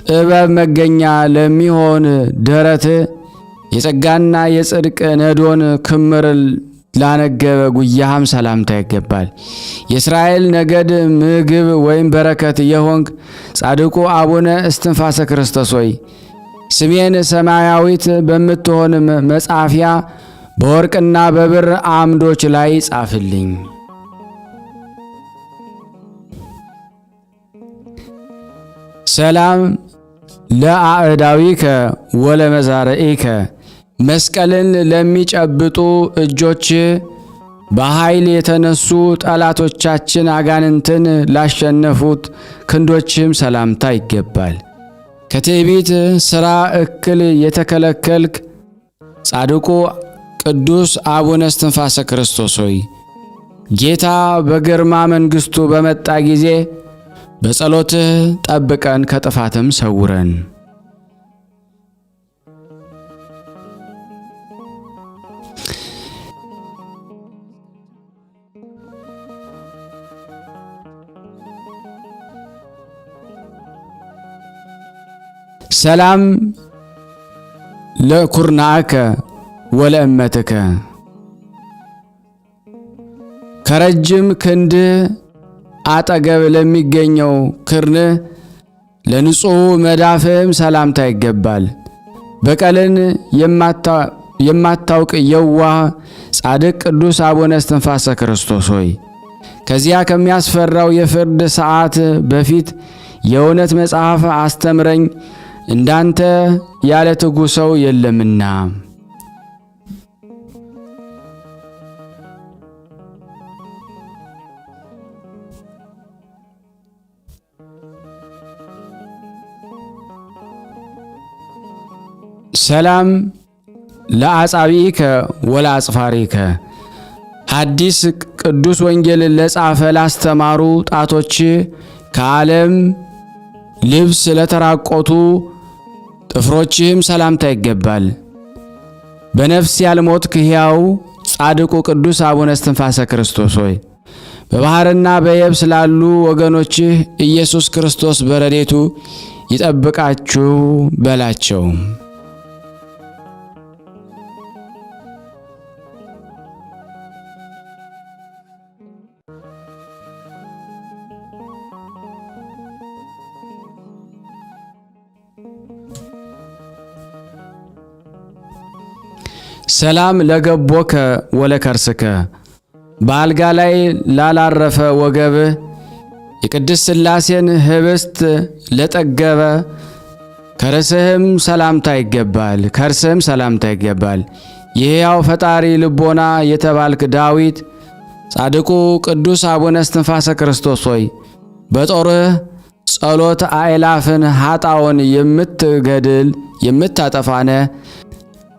ጥበብ መገኛ ለሚሆን ደረት የጸጋና የጽድቅ ነዶን ክምር ላነገበ ጉያህም ሰላምታ ይገባል። የእስራኤል ነገድ ምግብ ወይም በረከት የሆንክ ጻድቁ አቡነ እስትንፋሰ ክርስቶስ ሆይ ስሜን ሰማያዊት በምትሆን መጻፊያ በወርቅና በብር አምዶች ላይ ጻፍልኝ። ሰላም ለአዕዳዊከ ወለመዛረኢከ መስቀልን ለሚጨብጡ እጆች በኃይል የተነሱ ጠላቶቻችን አጋንንትን ላሸነፉት ክንዶችም ሰላምታ ይገባል። ከትዕቢት ሥራ እክል የተከለከልክ ጻድቁ ቅዱስ አቡነ እስትንፋሰ ክርስቶስ ሆይ ጌታ በግርማ መንግሥቱ በመጣ ጊዜ በጸሎትህ ጠብቀን ከጥፋትም ሰውረን። ሰላም ለኩርናከ ወለእመትከ ከረጅም ክንድ አጠገብ ለሚገኘው ክርን ለንጹሕ መዳፍም ሰላምታ ይገባል። በቀልን የማታውቅ የዋህ ጻድቅ ቅዱስ አቡነ እስትንፋሰ ክርስቶስ ሆይ ከዚያ ከሚያስፈራው የፍርድ ሰዓት በፊት የእውነት መጽሐፍ አስተምረኝ፣ እንዳንተ ያለ ትጉ ሰው የለምና። ሰላም ለአጻብኢከ ወለአጽፋሪከ ሐዲስ ቅዱስ ወንጌልን ለጻፈ ላስተማሩ ጣቶች ከዓለም ልብስ ለተራቆቱ ጥፍሮችህም ሰላምታ ይገባል። በነፍስ ያልሞትክ ሕያው ጻድቁ ቅዱስ አቡነ እስትንፋሰ ክርስቶስ ሆይ በባሕርና በየብስ ላሉ ወገኖችህ ኢየሱስ ክርስቶስ በረድኤቱ ይጠብቃችሁ በላቸው። ሰላም ለገቦከ ወለከርስከ በአልጋ ላይ ላላረፈ ወገብህ የቅድስት ሥላሴን ኅብስት ለጠገበ ከርስህም ሰላምታ ይገባል። የሕያው ፈጣሪ ልቦና የተባልክ ዳዊት ጻድቁ ቅዱስ አቡነ እስትንፋሰ ክርስቶስ ሆይ በጦርህ ጸሎት አእላፍን ኃጣውን የምትገድል የምታጠፋነ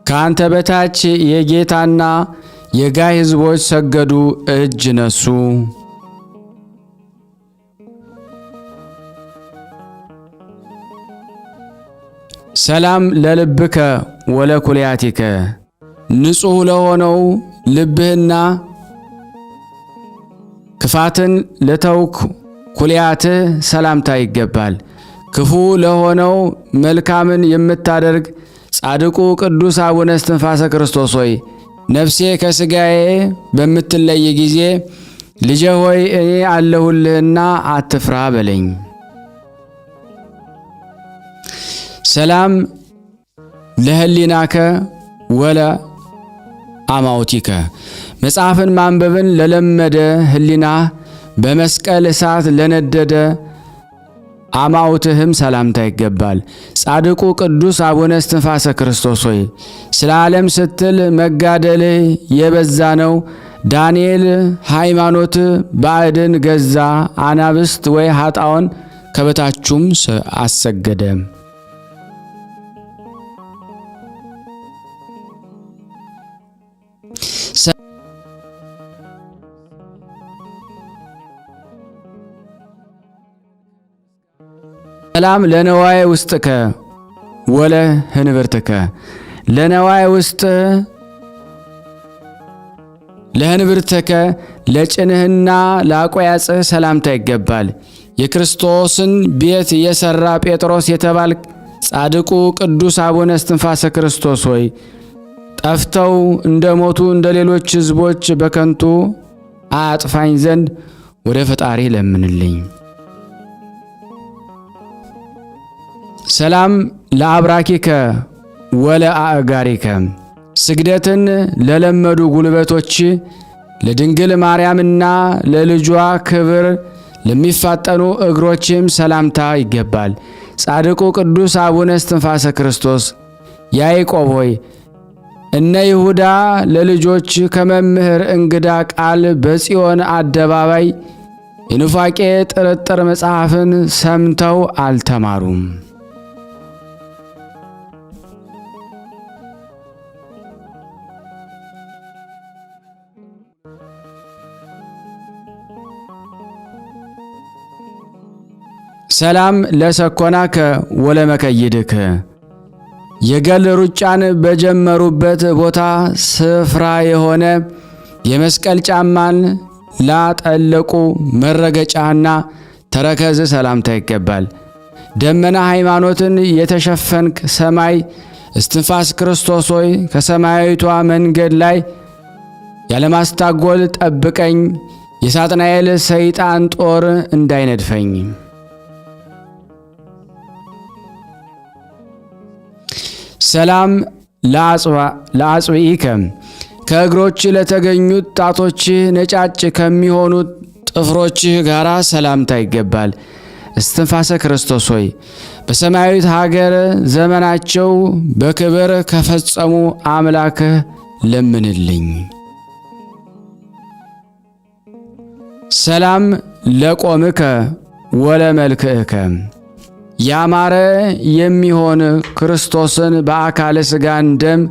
ከአንተ በታች የጌታና የጋይ ሕዝቦች ሰገዱ፣ እጅ ነሱ። ሰላም ለልብከ ወለኩልያቲከ ንጹሕ ለሆነው ልብህና ክፋትን ለተውክ ኩልያትህ ሰላምታ ይገባል። ክፉ ለሆነው መልካምን የምታደርግ ጻድቁ ቅዱስ አቡነ እስትንፋሰ ክርስቶስ ሆይ ነፍሴ ከሥጋዬ በምትለይ ጊዜ ልጄ ሆይ እኔ አለሁልህና አትፍራ በለኝ። ሰላም ለህሊናከ ወለ አማውቲከ መጽሐፍን ማንበብን ለለመደ ህሊና በመስቀል እሳት ለነደደ አማውትህም ሰላምታ ይገባል። ጻድቁ ቅዱስ አቡነ እስትንፋሰ ክርስቶስ ሆይ ስለ ዓለም ስትል መጋደልህ የበዛ ነው። ዳንኤል ሃይማኖት ባዕድን ገዛ፣ አናብስት ወይ ኃጣውን ከበታቹም አሰገደ። ሰላም ለነዋይ ውስጥከ ወለ ህንብርትከ ለነዋይ ውስጥ ለህንብርትከ ለጭንህና ለአቆያጽህ ሰላምታ ይገባል። የክርስቶስን ቤት የሰራ ጴጥሮስ የተባል ጻድቁ ቅዱስ አቡነ እስትንፋሰ ክርስቶስ ሆይ ጠፍተው እንደሞቱ እንደ ሌሎች ሕዝቦች በከንቱ አያጥፋኝ ዘንድ ወደ ፈጣሪ ለምንልኝ። ሰላም ለአብራኪከ ወለ አእጋሪከ ስግደትን ለለመዱ ጉልበቶች ለድንግል ማርያምና ለልጇ ክብር ለሚፋጠኑ እግሮችም ሰላምታ ይገባል። ጻድቁ ቅዱስ አቡነ እስትንፋሰ ክርስቶስ ያዕቆብ ሆይ እነ ይሁዳ ለልጆች ከመምህር እንግዳ ቃል በጽዮን አደባባይ የኑፋቄ ጥርጥር መጽሐፍን ሰምተው አልተማሩም። ሰላም ለሰኮናከ ወለመከይድከ የገል ሩጫን በጀመሩበት ቦታ ስፍራ የሆነ የመስቀል ጫማን ላጠለቁ መረገጫና ተረከዝ ሰላምታ ይገባል። ደመና ሃይማኖትን የተሸፈንክ ሰማይ እስትንፋስ ክርስቶስ ሆይ ከሰማያዊቷ መንገድ ላይ ያለማስታጎል ጠብቀኝ፣ የሳጥናኤል ሰይጣን ጦር እንዳይነድፈኝ። ሰላም ለአጽብኢከ ከእግሮች ለተገኙት ጣቶች ነጫጭ ከሚሆኑት ጥፍሮችህ ጋር ሰላምታ ይገባል። እስትንፋሰ ክርስቶስ ሆይ በሰማያዊት ሀገር ዘመናቸው በክብር ከፈጸሙ አምላክህ ለምንልኝ። ሰላም ለቆምከ ወለመልክዕከ ያማረ የሚሆን ክርስቶስን በአካለ ሥጋን ደም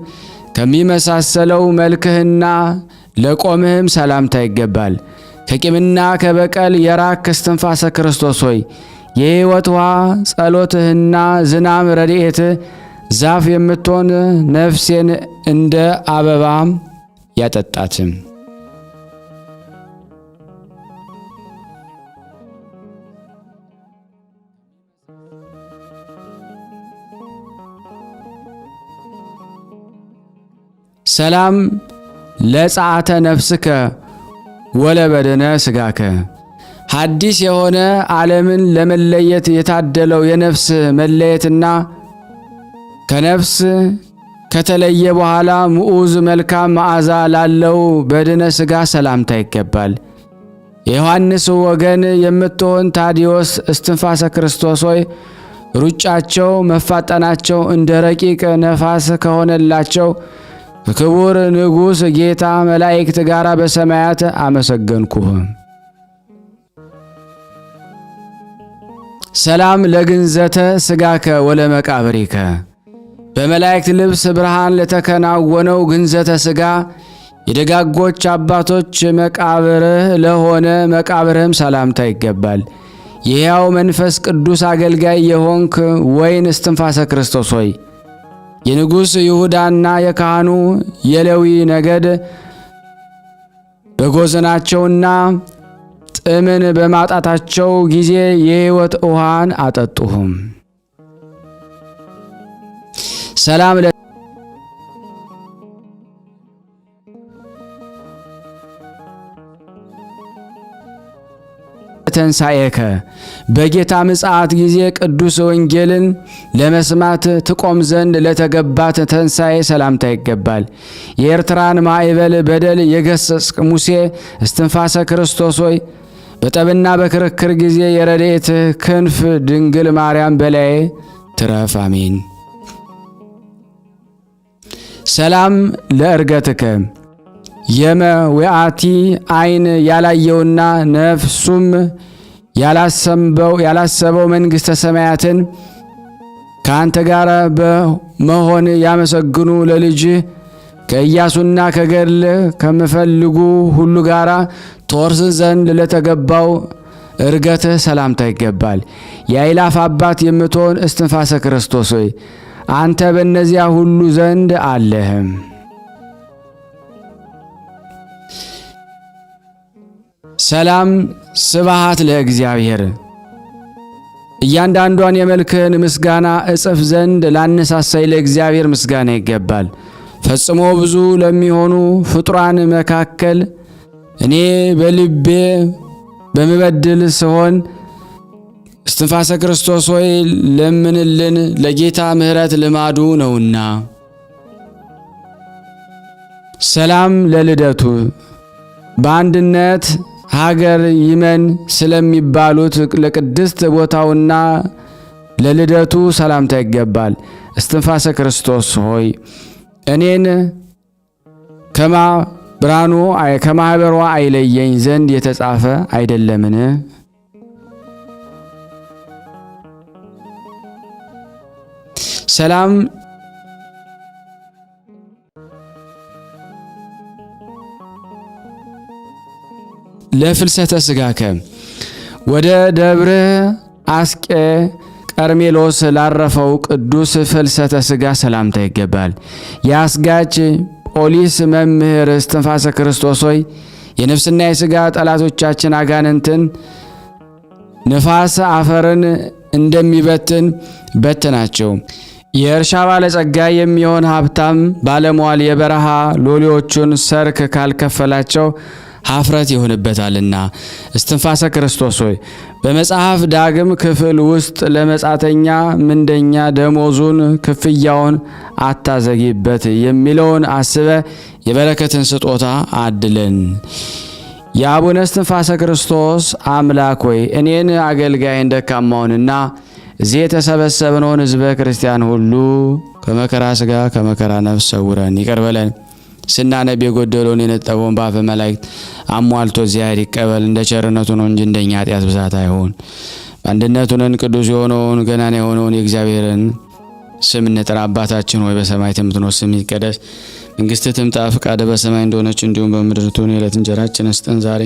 ከሚመሳሰለው መልክህና ለቆምህም ሰላምታ ይገባል። ከቂምና ከበቀል የራክ እስትንፋሰ ክርስቶስ ሆይ የሕይወት ውሃ ጸሎትህና ዝናም ረድኤትህ ዛፍ የምትሆን ነፍሴን እንደ አበባ ያጠጣትም። ሰላም ለጸአተ ነፍስከ ወለበደነ ሥጋከ ሐዲስ የሆነ ዓለምን ለመለየት የታደለው የነፍስ መለየትና ከነፍስ ከተለየ በኋላ ምዑዝ መልካም መዓዛ ላለው በድነ ሥጋ ሰላምታ ይገባል። የዮሐንስ ወገን የምትሆን ታዲዮስ እስትንፋሰ ክርስቶስ ሆይ ሩጫቸው መፋጠናቸው እንደ ረቂቅ ነፋስ ከሆነላቸው ከክቡር ንጉሥ ጌታ መላእክት ጋር በሰማያት አመሰገንኩህ። ሰላም ለግንዘተ ሥጋከ ወለመቃብሪከ በመላእክት ልብስ ብርሃን ለተከናወነው ግንዘተ ሥጋ የደጋጎች አባቶች መቃብርህ ለሆነ መቃብርህም ሰላምታ ይገባል። የሕያው መንፈስ ቅዱስ አገልጋይ የሆንክ ወይን እስትንፋሰ ክርስቶስ ሆይ የንጉሥ ይሁዳና የካህኑ የሌዊ ነገድ በጎዘናቸውና ጥምን በማጣታቸው ጊዜ የሕይወት ውሃን አጠጡሁም። ሰላም ተንሣኤከ በጌታ ምጽአት ጊዜ ቅዱስ ወንጌልን ለመስማት ትቆም ዘንድ ለተገባት ተንሣኤ ሰላምታ ይገባል። የኤርትራን ማዕበል በደል የገሰጽክ ሙሴ እስትንፋሰ ክርስቶስ ሆይ በጠብና በክርክር ጊዜ የረድኤት ክንፍ ድንግል ማርያም በላዬ ትረፍ። አሜን። ሰላም ለእርገትከ የመዊአቲ ዓይን ያላየውና ነፍሱም ያላሰበው መንግሥተ ሰማያትን ከአንተ ጋር በመሆን ያመሰግኑ ለልጅህ ከኢያሱና ከገድል ከምፈልጉ ሁሉ ጋር ትወርስ ዘንድ ለተገባው እርገትህ ሰላምታ ይገባል። የአእላፍ አባት የምትሆን እስትንፋሰ ክርስቶስ ሆይ አንተ በእነዚያ ሁሉ ዘንድ አለህ። ሰላም ስብሐት ለእግዚአብሔር። እያንዳንዷን የመልክህን ምስጋና እጽፍ ዘንድ ላነሳሳይ ለእግዚአብሔር ምስጋና ይገባል። ፈጽሞ ብዙ ለሚሆኑ ፍጡራን መካከል እኔ በልቤ በምበድል ስሆን እስትንፋሰ ክርስቶስ ሆይ ለምንልን፣ ለጌታ ምሕረት ልማዱ ነውና። ሰላም ለልደቱ። በአንድነት ሀገር ይመን ስለሚባሉት ለቅድስት ቦታውና ለልደቱ ሰላምታ ይገባል። እስትንፋሰ ክርስቶስ ሆይ እኔን ከማኅበሯ አይለየኝ ዘንድ የተጻፈ አይደለምን? ሰላም ለፍልሰተ ሥጋከ። ወደ ደብረ አስቄ ቀርሜሎስ ላረፈው ቅዱስ ፍልሰተ ሥጋ ሰላምታ ይገባል። የአስጋጅ ፖሊስ መምህር እስትንፋሰ ክርስቶስ ሆይ የነፍስና የሥጋ ጠላቶቻችን አጋንንትን ንፋስ አፈርን እንደሚበትን በትናቸው። የእርሻ ባለጸጋ የሚሆን ሀብታም ባለሟል የበረሃ ሎሌዎቹን ሰርክ ካልከፈላቸው ኀፍረት ይሆንበታልና። እስትንፋሰ ክርስቶስ ሆይ በመጽሐፍ ዳግም ክፍል ውስጥ ለመጻተኛ ምንደኛ ደሞዙን ክፍያውን አታዘጊበት የሚለውን አስበ የበረከትን ስጦታ አድለን። የአቡነ እስትንፋሰ ክርስቶስ አምላክ ሆይ እኔን አገልጋይን ደካማውንና እዚህ የተሰበሰብነውን ሕዝበ ክርስቲያን ሁሉ ከመከራ ሥጋ ከመከራ ነፍስ ሰውረን ይቅር በለን። ስናነብ የጎደለውን የነጠበውን በአፈ መላእክት አሟልቶ እግዚአብሔር ይቀበል። እንደ ቸርነቱ ነው እንጂ እንደኛ ኃጢአት ብዛት አይሆን። አንድነቱንን ቅዱስ የሆነውን ገናና የሆነውን የእግዚአብሔርን ስም እንጥራ። አባታችን ሆይ በሰማያት የምትኖር ስምህ ይቀደስ፣ መንግሥትህ ትምጣ፣ ፈቃድህ በሰማይ እንደሆነች እንዲሁም በምድር ትሁን። የዕለት እንጀራችንን ስጠን ዛሬ፣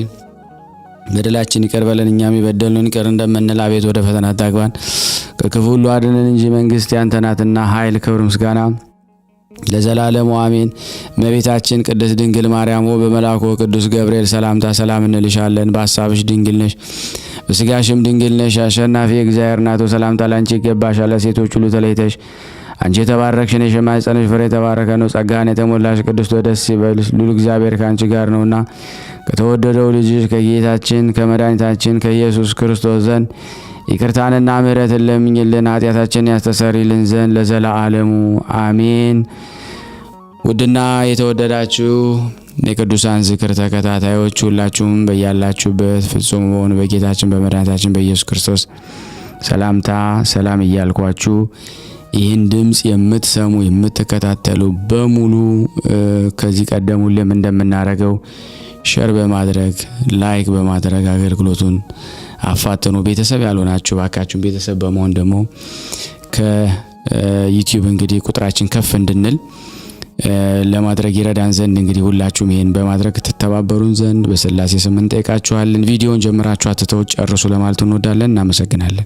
በደላችን ይቅር በለን እኛም የበደልነውን ይቅር እንደምንል፣ አቤት ወደ ፈተና አታግባን ከክፉ ሁሉ አድነን እንጂ መንግሥት ያንተ ናትና ኃይል፣ ክብር፣ ምስጋና ለዘላለሙ አሜን። እመቤታችን ቅድስት ድንግል ማርያም ሆይ በመልአኩ ቅዱስ ገብርኤል ሰላምታ ሰላም እንልሻለን። በሐሳብሽ ድንግል ነሽ፣ በሥጋሽም ድንግል ነሽ። አሸናፊ እግዚአብሔር እናቱ ሰላምታ ላንቺ ይገባሻል። ሴቶች ሁሉ ተለይተሽ አንቺ የተባረክሽ ነሽ፣ የማኅፀንሽ ፍሬ የተባረከ ነው። ጸጋን የተሞላሽ ቅድስት ሆይ ደስ ይበልሽ፣ ልዑል እግዚአብሔር ከአንቺ ጋር ነውና ከተወደደው ልጅሽ ከጌታችን ከመድኃኒታችን ከኢየሱስ ክርስቶስ ዘንድ ይቅርታንና ምሕረትን ለምኝልን ኃጢአታችንን ያስተሰርይልን ዘንድ ለዘላለሙ አሜን። ውድና የተወደዳችሁ የቅዱሳን ዝክር ተከታታዮች ሁላችሁም በያላችሁበት ፍጹም በሆነ በጌታችን በመድኃኒታችን በኢየሱስ ክርስቶስ ሰላምታ ሰላም እያልኳችሁ ይህን ድምፅ የምትሰሙ የምትከታተሉ በሙሉ ከዚህ ቀደም ሁሌም እንደምናደርገው ሸር በማድረግ ላይክ በማድረግ አገልግሎቱን አፋጥኑ። ቤተሰብ ያልሆናችሁ ባካችሁን ቤተሰብ በመሆን ደግሞ ከዩቲዩብ እንግዲህ ቁጥራችን ከፍ እንድንል ለማድረግ ይረዳን ዘንድ እንግዲህ ሁላችሁም ይሄን በማድረግ ተተባበሩን ዘንድ በስላሴ ስም እንጠይቃችኋለን። ቪዲዮውን ጀምራችሁ አትተው ጨርሱ ለማለት እንወዳለን። እናመሰግናለን።